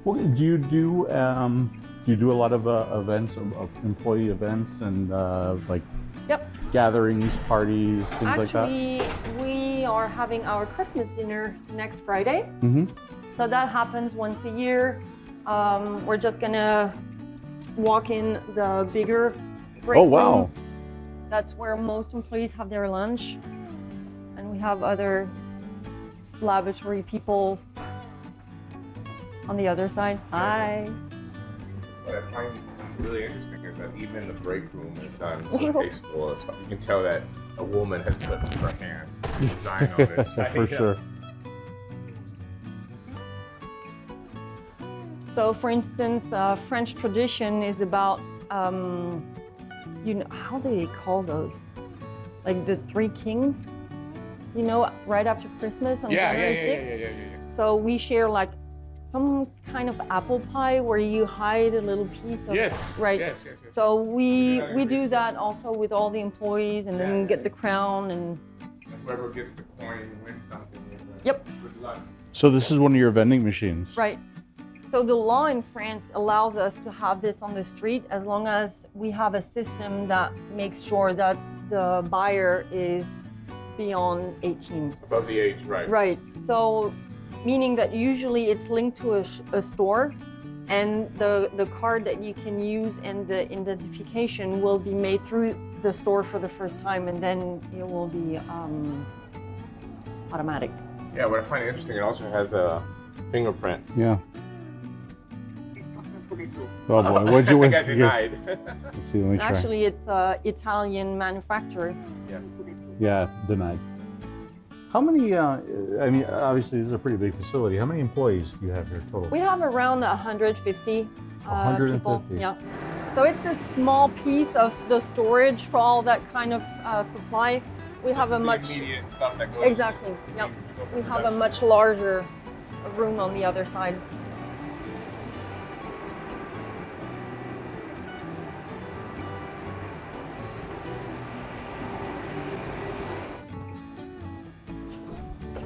Well, do you do a lot of events, of employee events, and like gatherings, parties, things like that? Actually, we are having our Christmas dinner next Friday. So that happens once a year. We're just gonna walk in the bigger break room. That's where most employees have their lunch, and we have other laboratory people on the other side. Hi. What I find really interesting is that even the break room is done so tasteful. So you can tell that a woman has put her hand design on this. For sure. So, for instance, French tradition is about, you know, how do they call those? Like the Three Kings, you know, right after Christmas on January 6th. Yeah. So we share like some kind of apple pie where you hide a little piece of right. Yes. So we do that also with all the employees, and then get the crown, and whoever gets the coin wins something. Good luck. So this is one of your vending machines, right? So the law in France allows us to have this on the street as long as we have a system that makes sure that the buyer is beyond 18. Above the age, right? Right. So, meaning that usually it's linked to a store, and the card that you can use and the identification will be made through the store for the first time, and then it will be automatic. Yeah, what I find interesting, it also has a fingerprint. Yeah. Oh boy, what'd you I win? got denied. Let's see, let me try. Actually, it's Italian manufacturer. Yeah, denied. How many, I mean, obviously this is a pretty big facility. How many employees do you have here total? We have around 150 people. 150. Yeah. So it's a small piece of the storage for all that kind of supply. We have a much immediate stuff that goes. exactly. Yep. We have a much larger room on the other side.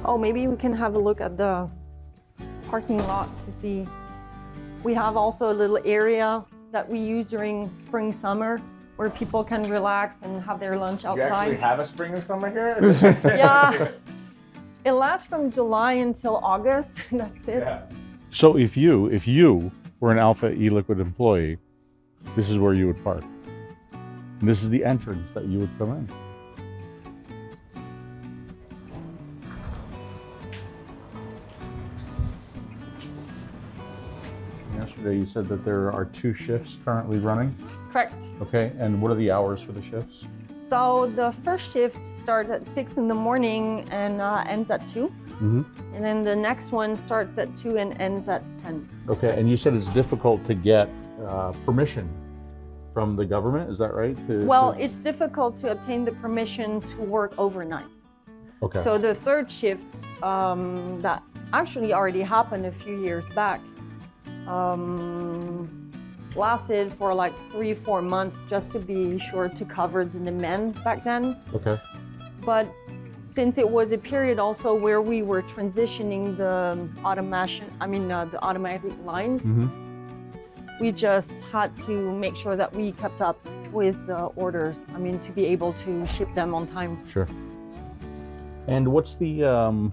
Oh, maybe we can have a look at the parking lot to see. We have also a little area that we use during spring, summer, where people can relax and have their lunch outside. You actually have a spring and summer here? Yeah. It lasts from July until August. That's it. Yeah. So if you were an Alpha e-Liquid employee, this is where you would park. And this is the entrance that you would come in. Yesterday you said that there are 2 shifts currently running. Correct. Okay, and what are the hours for the shifts? So the first shift starts at 6 in the morning and ends at 2. Mm-hmm. And then the next one starts at 2 and ends at 10. Okay, and you said it's difficult to get permission from the government, is that right? Well, it's difficult to obtain the permission to work overnight. Okay. So the third shift that actually already happened a few years back lasted for like 3-4 months just to be sure to cover the demand back then. Okay. But since it was a period also where we were transitioning the the automatic lines, Mm-hmm. we just had to make sure that we kept up with the orders. To be able to ship them on time. Sure. And what's the,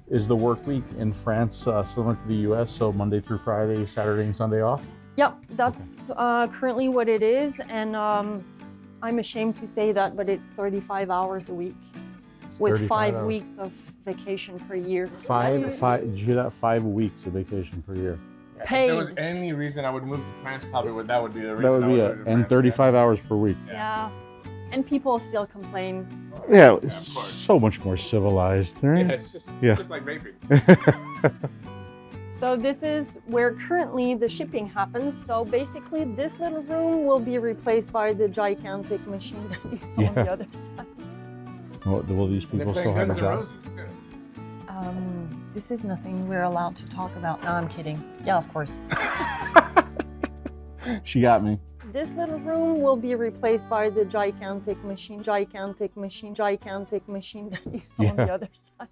is the work week in France similar to the US, so Monday through Friday, Saturday and Sunday off? Yep, that's currently what it is, and I'm ashamed to say that, but it's 35 hours a week with 35 5 hours. weeks of vacation per year. Did you hear that? 5 weeks of vacation per year. If Paid. there was any reason I would move to France, probably that would be the reason. That would be I it. move to And France, 35 hours per week. Yeah, and people still complain. Yeah, of it's course. so much more civilized, right? Yeah, it's just, Yeah. just like vaping. So this is where currently the shipping happens. So basically this little room will be replaced by the gigantic machine that you saw on the other side. Will these And they're people still playing have a Guns job? N' Roses too. This is nothing we're allowed to talk about. No, I'm kidding. Yeah, of course. She got me. This little room will be replaced by the gigantic machine that you saw on the other side.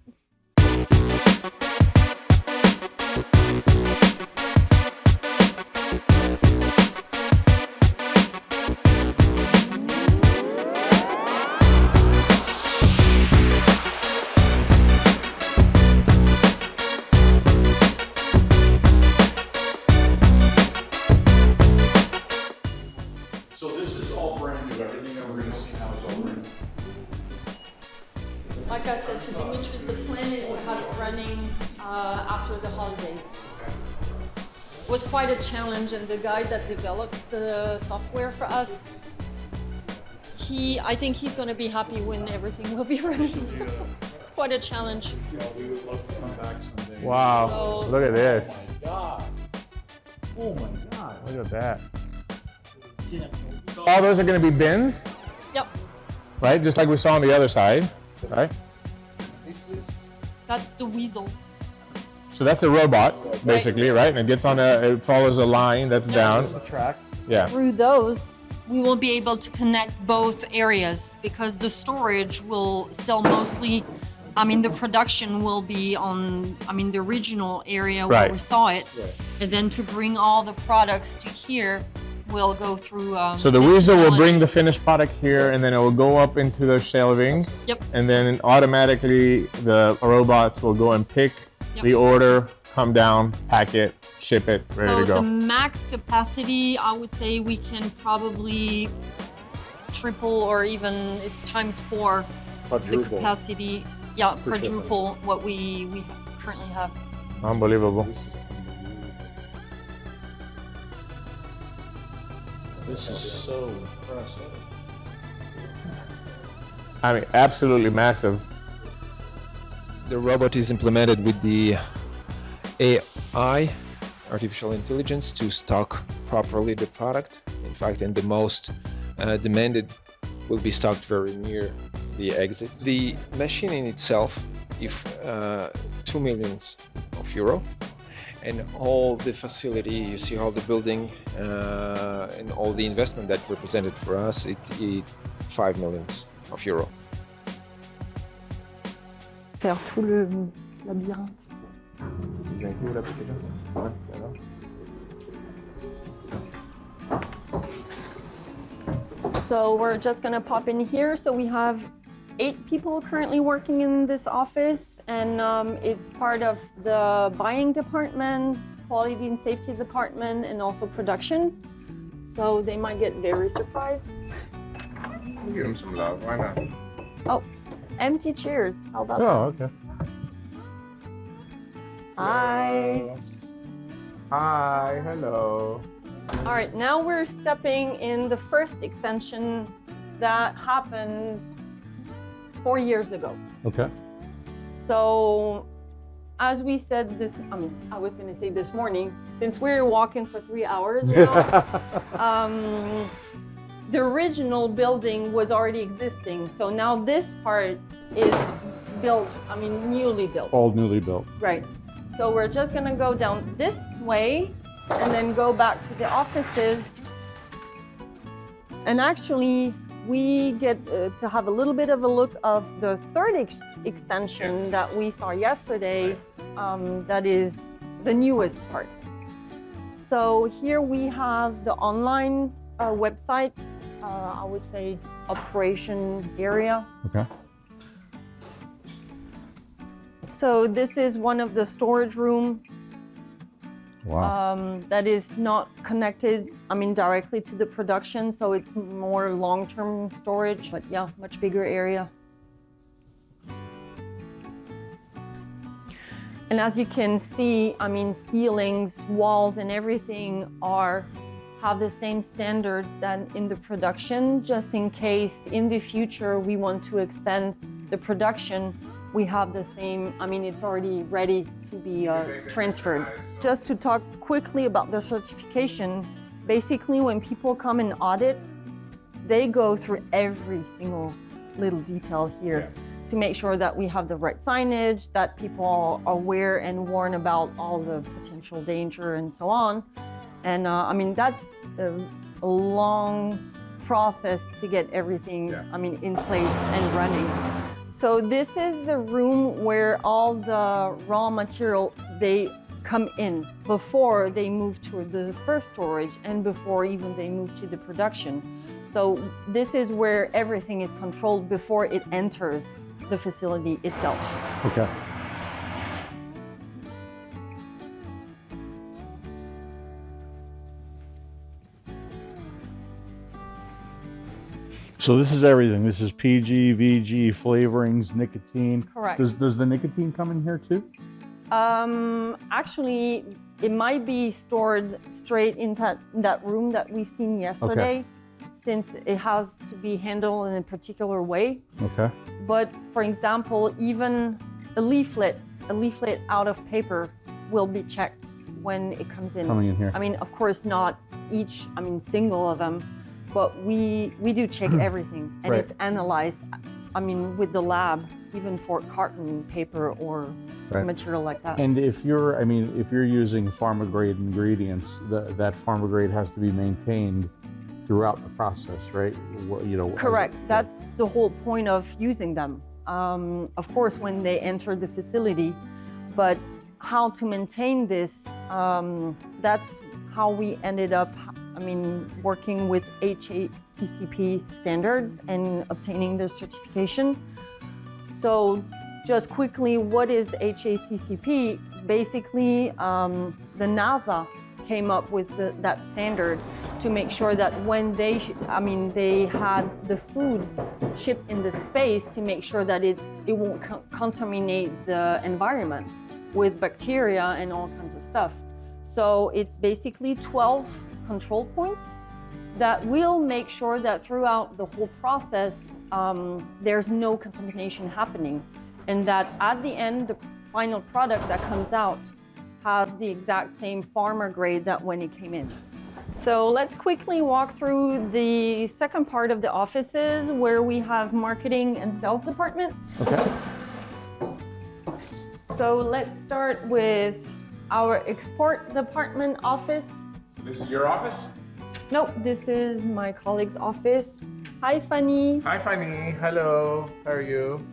So this is all brand new. Everything that we're going to see now is all brand new. Like I said to Dimitri, the plan is to have it running after the holidays. It was quite a challenge, and the guy that developed the software for us, I think he's going to be happy when everything will be running. It's quite a challenge. We would love to come back someday. Wow, So- look at this. Oh my God, look at that. All those are going to be bins, Yep, right? Just like we saw on the other side, right? that's the weasel. So that's a robot, basically, right? And it gets on it follows a line that's down. A track. Yeah. Through those, we will be able to connect both areas because the storage will still mostly, the production will be on, the original area where Right. we saw it. And then to bring all the products to here, will go through. So the weasel will bring the finished product here, and then it will go up into the shelving. Yep. And then automatically the robots will go and pick Yep. the order, come down, pack it, ship it, ready So to go. the max capacity, I would say we can probably triple or even it's times 4 the capacity. Yeah, quadruple what we currently have. Unbelievable. This is so impressive. I mean, absolutely massive. The robot is implemented with the AI, artificial intelligence, to stock properly the product. In fact, and the most demanded will be stocked very near the exit. The machine in itself is €2 million, and all the facility, you see all the building and all the investment that represented for us, it is €5 million. Faire tout le labyrinthe. So we're just gonna pop in here. So we have 8 people currently working in this office, and it's part of the buying department, quality and safety department, and also production. So they might get very surprised. Give them some love, why not? Oh, empty chairs. How about Oh, that? okay. Hi. Hi, hello. All right, now we're stepping in the first extension that happened 4 years ago. Okay. So, as we said I was going to say this morning, since we're walking for 3 hours now, the original building was already existing. So now this part is built, newly built. All newly built. Right. So we're just going to go down this way and then go back to the offices. And actually, we get to have a little bit of a look of the third extension that we saw yesterday. That is the newest part. So here we have the online website, I would say operation area. Okay. So this is one of the storage room. Wow. That is not connected, directly to the production, so it's more long-term storage, but yeah, much bigger area. And as you can see, ceilings, walls, and everything have the same standards than in the production, just in case in the future we want to expand the production. We have the same, it's already ready to be transferred. Just to talk quickly about the certification, basically when people come and audit, they go through every single little detail here to make sure that we have the right signage, that people are aware and warned about all the potential danger and so on. And that's a long process to get everything, in place and running. So this is the room where all the raw material, they come in before they move to the first storage and before even they move to the production. So this is where everything is controlled before it enters the facility itself. Okay. So this is everything. This is PG, VG, flavorings, nicotine. Correct. Does the nicotine come in here too? Actually, it might be stored straight in that room that we've seen yesterday, since it has to be handled in a particular way. Okay. But for example, even a leaflet out of paper will be checked when it comes in. Coming in here. Of course, not each, single of them, but we do check everything, and Right. it's analyzed, with the lab, even for carton paper or Right. material like that. And if you're using pharma grade ingredients, that pharma grade has to be maintained throughout the process, right? Correct. That's the whole point of using them. Of course, when they enter the facility, but how to maintain this, that's how we ended up, I mean, working with HACCP standards and obtaining their certification. So just quickly, what is HACCP? Basically, the NASA came up with that standard to make sure that when they had the food shipped in the space to make sure that it won't contaminate the environment with bacteria and all kinds of stuff. So it's basically 12 control points that will make sure that throughout the whole process, there's no contamination happening, and that at the end, the final product that comes out has the exact same farmer grade that when it came in. So let's quickly walk through the second part of the offices where we have marketing and sales department. Okay. So let's start with our export department office. So this is your office? Nope, this is my colleague's office. Hi, Fanny. Hi, Fanny. Hello. How are you?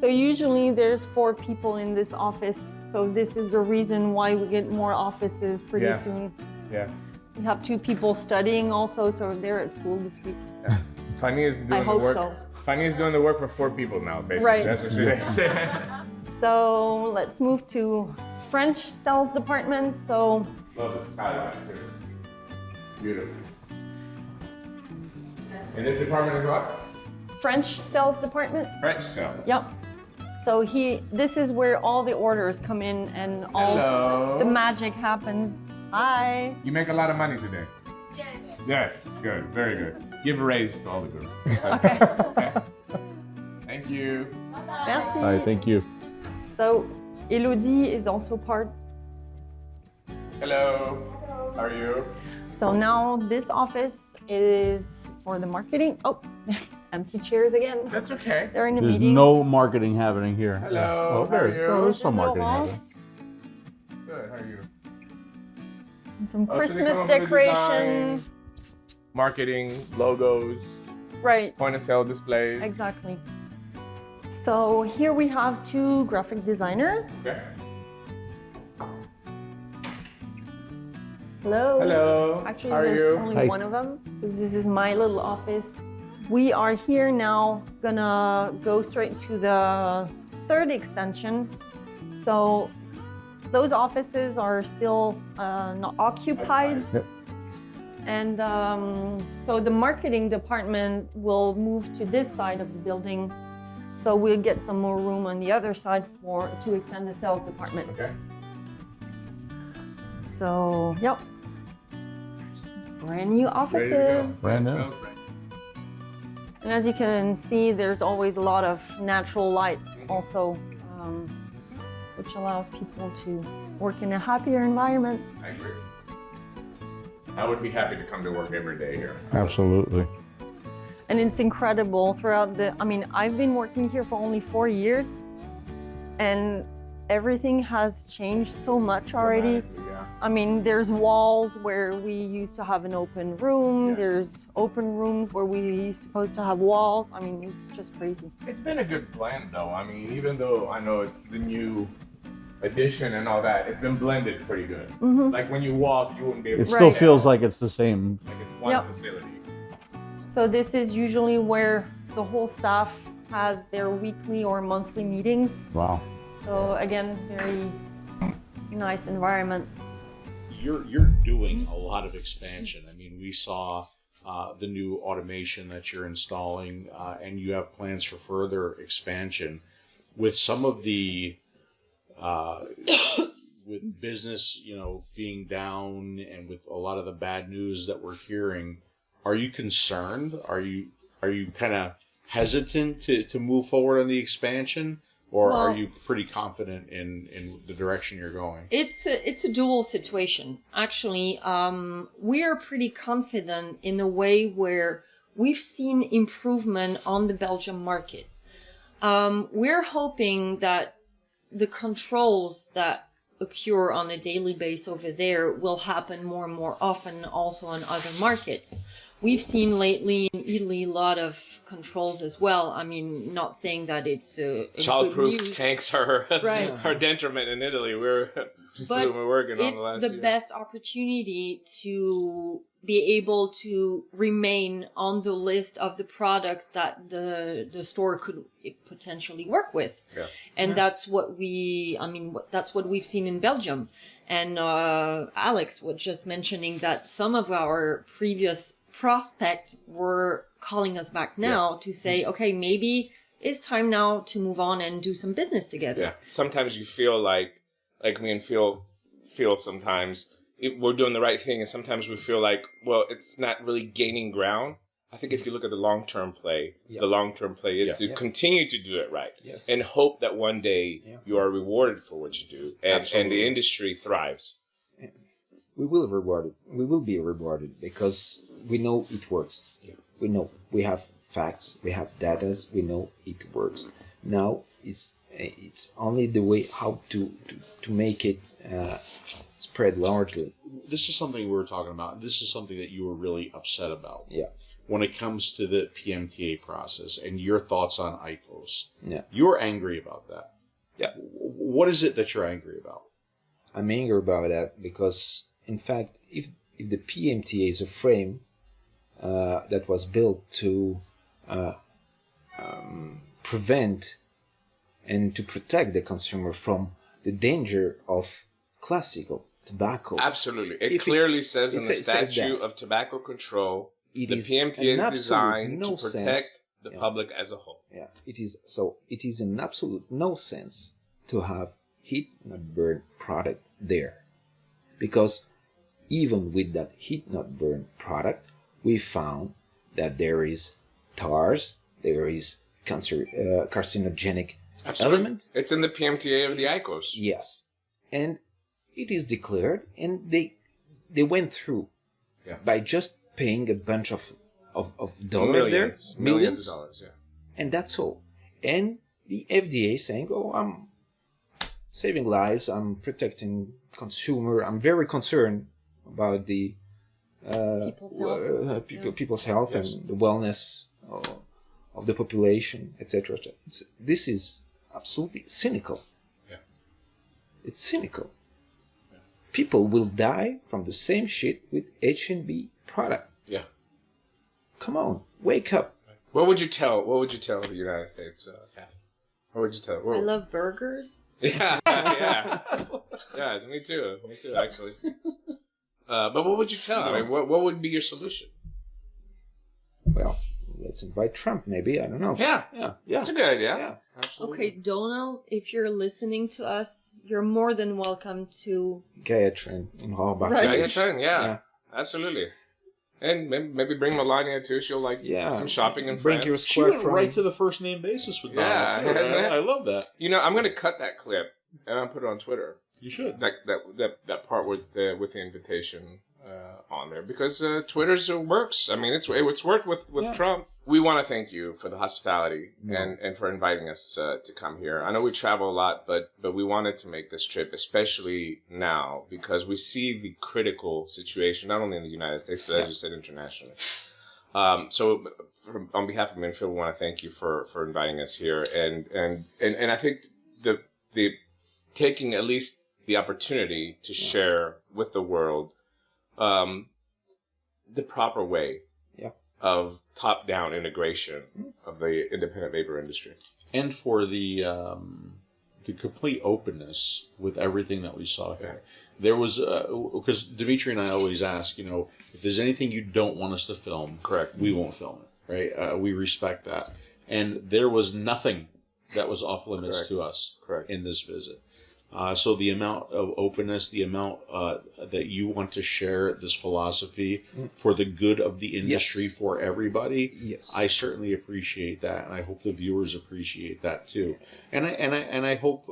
So usually there's 4 people in this office. So this is the reason why we get more offices pretty soon. Yeah. We have 2 people studying also, so they're at school this week. Yeah. Fanny is doing I hope the work. so. Fanny is doing the work for 4 people now, basically. Right. That's what she is. So let's move to French sales department. So Love the skyline too. Beautiful. And this department is what? French sales department. French sales. Yep. So this is where all the orders come in and all the magic happens. Hi. You make a lot of money today. Yes. Yes. Good. Very good. Give a raise to all the group. Okay. Okay. Thank you. Merci. All right, thank you. So Elodie is also part. Hello. How are you? So now this office is for the marketing. Oh, empty chairs again. That's okay. They're in a There's meeting. no marketing happening here. Hello. Oh, How are there. you? Oh, there's some No marketing walls. happening. Good. How are you? And some Oh, so they come Christmas up with the decoration. design, marketing, logos, Right. point of sale displays. Exactly. So here we have 2 graphic designers. Okay. Hello. Hello. Actually, How are there's you? only Hi. one of them. So this is my little office. We are here now, gonna go straight to the 3rd extension. So those offices are still not occupied. Yep. And so the marketing department will move to this side of the building. So we'll get some more room on the other side to extend the sales department. Okay. So, yep. Brand new Ready to go. offices. Brand new. Smells great. And as you can see, there's always a lot of natural light also, which allows people to work in a happier environment. I agree. I would be happy to come to work every day here. Absolutely. And it's incredible throughout I've been working here for only 4 years, and everything has changed so much already. Dramatically, yeah. I mean, there's walls where we used to have an open room. Yeah. There's open rooms where we used supposed to have walls. I mean, it's just crazy. It's been a good blend though. I mean, even though I know it's the new addition and all that, it's been blended pretty good. Mm-hmm. Like when you walk, you wouldn't be able It to still see feels that. like it's the same. Like it's one Yep. facility. So this is usually where the whole staff has their weekly or monthly meetings. Wow. So again, very nice environment. You're doing a lot of expansion. I mean, we saw the new automation that you're installing, and you have plans for further expansion. With some of the with business, being down, and with a lot of the bad news that we're hearing, are you concerned? Are you kind of hesitant to move forward on the expansion? Or are Well- you pretty confident in the direction you're going? It's a dual situation. Actually, we are pretty confident in a way where we've seen improvement on the Belgian market. We're hoping that the controls that occur on a daily basis over there will happen more and more often also on other markets. We've seen lately in Italy a lot of controls as well. I mean, not saying that it's a good Childproof news. tanks are Right. are detriment in Italy. We're But what we're working on it's the last the year. best opportunity to be able to remain on the list of the products that the store could potentially work with. Yeah. And that's what that's what we've seen in Belgium. And Alex was just mentioning that some of our previous prospects were calling us back now to say, okay, maybe it's time now to move on and do some business together. Yeah. Sometimes you feel like me and feel sometimes we're doing the right thing, and sometimes we feel like, well, it's not really gaining ground. I think if you look at the long-term play, the long-term play is to continue to do it right and hope that one day you are rewarded for what you do and the industry thrives. We will reward it. We will be rewarded because we know it works. Yeah. We know. We have facts. We have data. We know it works. Now it's only the way how to make it spread largely. This is something we were talking about. This is something that you were really upset about. Yeah. When it comes to the PMTA process and your thoughts on IQOS. Yeah. You're angry about that. Yeah. What is it that you're angry about? I'm angry about that because, in fact, if the PMTA is a frame that was built to prevent and to protect the consumer from the danger of classical tobacco. Absolutely. It clearly says in the statute of tobacco control, the PMTA is designed to protect the public as a whole. Yeah, it is. So it is an absolute no sense to have heat not burn product there, because even with that heat not burn product, we found that there is tars, there is carcinogenic element. It's in the PMTA of the IQOS. Yes, and it is declared, and they went through by just paying a bunch of dollars millions of dollars, and that's all. And the FDA saying, "Oh, I'm saving lives. I'm protecting consumer. I'm very concerned about the people's health and the wellness of the population, etc." This is absolutely cynical. Yeah. It's cynical. Yeah. People will die from the same shit with H&B product. Yeah. Come on, wake up. What would you tell the United States, Kathy? What would you tell? I love burgers. Yeah, yeah, me too, actually. But what would you tell? I mean, what would be your solution? Well, let's invite Trump, maybe. I don't know. Yeah. That's a good idea. Yeah. Absolutely. Okay, Donald, if you're listening to us, you're more than welcome to 𝗬𝗏𝗀 in 𝗏𝗏𝗀𝗀. 𝗬𝗏𝗀𝗀, yeah. Absolutely. And maybe bring Melania too. She'll like some shopping in bring France. your She went right to the first name basis with Donald. Yeah, I love that. You know, I'm going to cut that clip and I'll put it on Twitter. You should. That part with the invitation on there, because Twitter's works. I mean, it's worked with Trump. We want to thank you for the hospitality and for inviting us to come here. I know we travel a lot, but we wanted to make this trip, especially now, because we see the critical situation, not only in the United States, but as you said, internationally. So on behalf of Minfield, we want to thank you for inviting us here. And I think the taking at least the opportunity to share with the world the proper way of top-down integration of the independent vapor industry, and for the complete openness with everything that we saw here. There was because Dimitri and I always ask, if there's anything you don't want us to film, correct, we won't film it, right? We respect that, and there was nothing that was off limits to us in this visit. So the amount of openness, the amount that you want to share this philosophy for the good of the industry, for everybody, I certainly appreciate that, and I hope the viewers appreciate that too. And I hope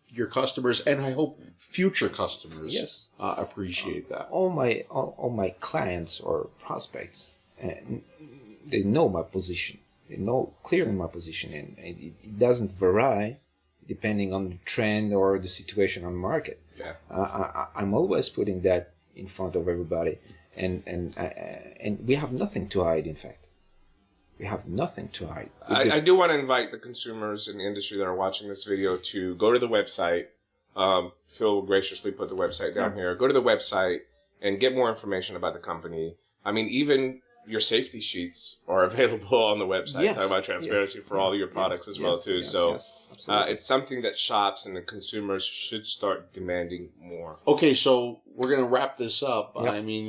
your customers, and I hope future customers appreciate that. All my clients or prospects, they know my position. They know clearly my position, and it doesn't vary depending on the trend or the situation on the market. I'm always putting that in front of everybody, and we have nothing to hide. In fact, we have nothing to hide. I do want to invite the consumers in the industry that are watching this video to go to the website, Phil graciously put the website down here. Go to the website and get more information about the company. I mean, even your safety sheets are available on the website. Yes. Talk about transparency for all of your products as well too. So it's something that shops and the consumers should start demanding more. Okay, so we're going to wrap this up. Yep. I mean,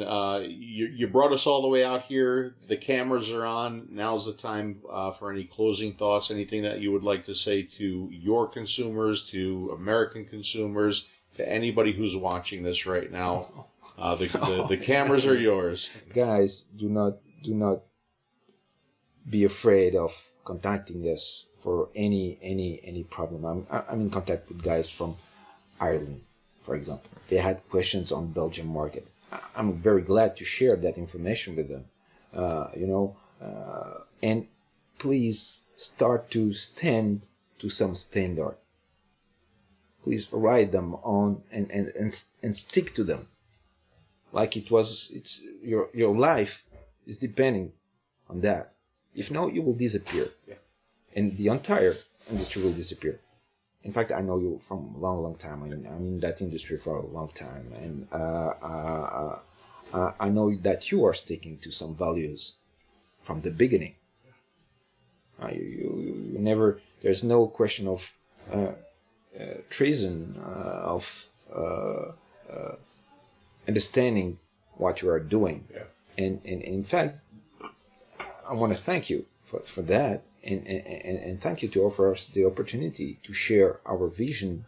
you brought us all the way out here. The cameras are on. Now's the time for any closing thoughts, anything that you would like to say to your consumers, to American consumers, to anybody who's watching this right now. The cameras are yours. Guys, do not be afraid of contacting us for any problem. I'm in contact with guys from Ireland, for example. They had questions on Belgian market. I'm very glad to share that information with them. And please start to stand to some standard. Please write them on and stick to them. Like it's your life is depending on that. If not, you will disappear, and the entire industry will disappear. In fact, I know you from a long time. I'm in that industry for a long time, and I know that you are sticking to some values from the beginning. You never. There's no question of treason, of understanding what you are doing. And in fact, I want to thank you for that, and thank you to offer us the opportunity to share our vision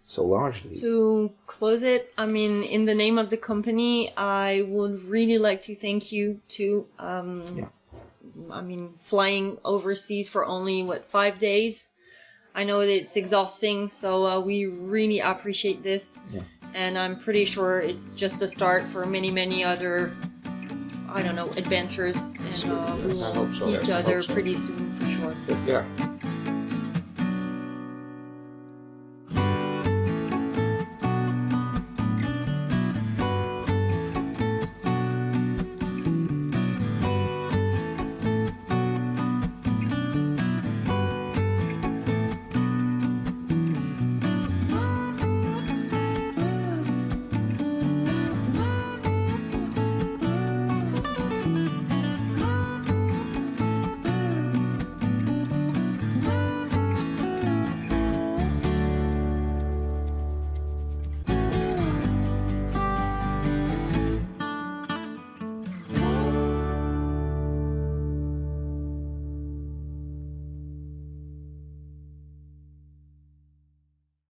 so largely. To close it, I mean, in the name of the company, I would really like to thank you to, I mean, flying overseas for only, 5 days? I know that it's exhausting, so we really appreciate this. Yeah. And I'm pretty sure it's just a start for many other, I don't know, adventures. And we will see each other pretty soon for sure. Yeah.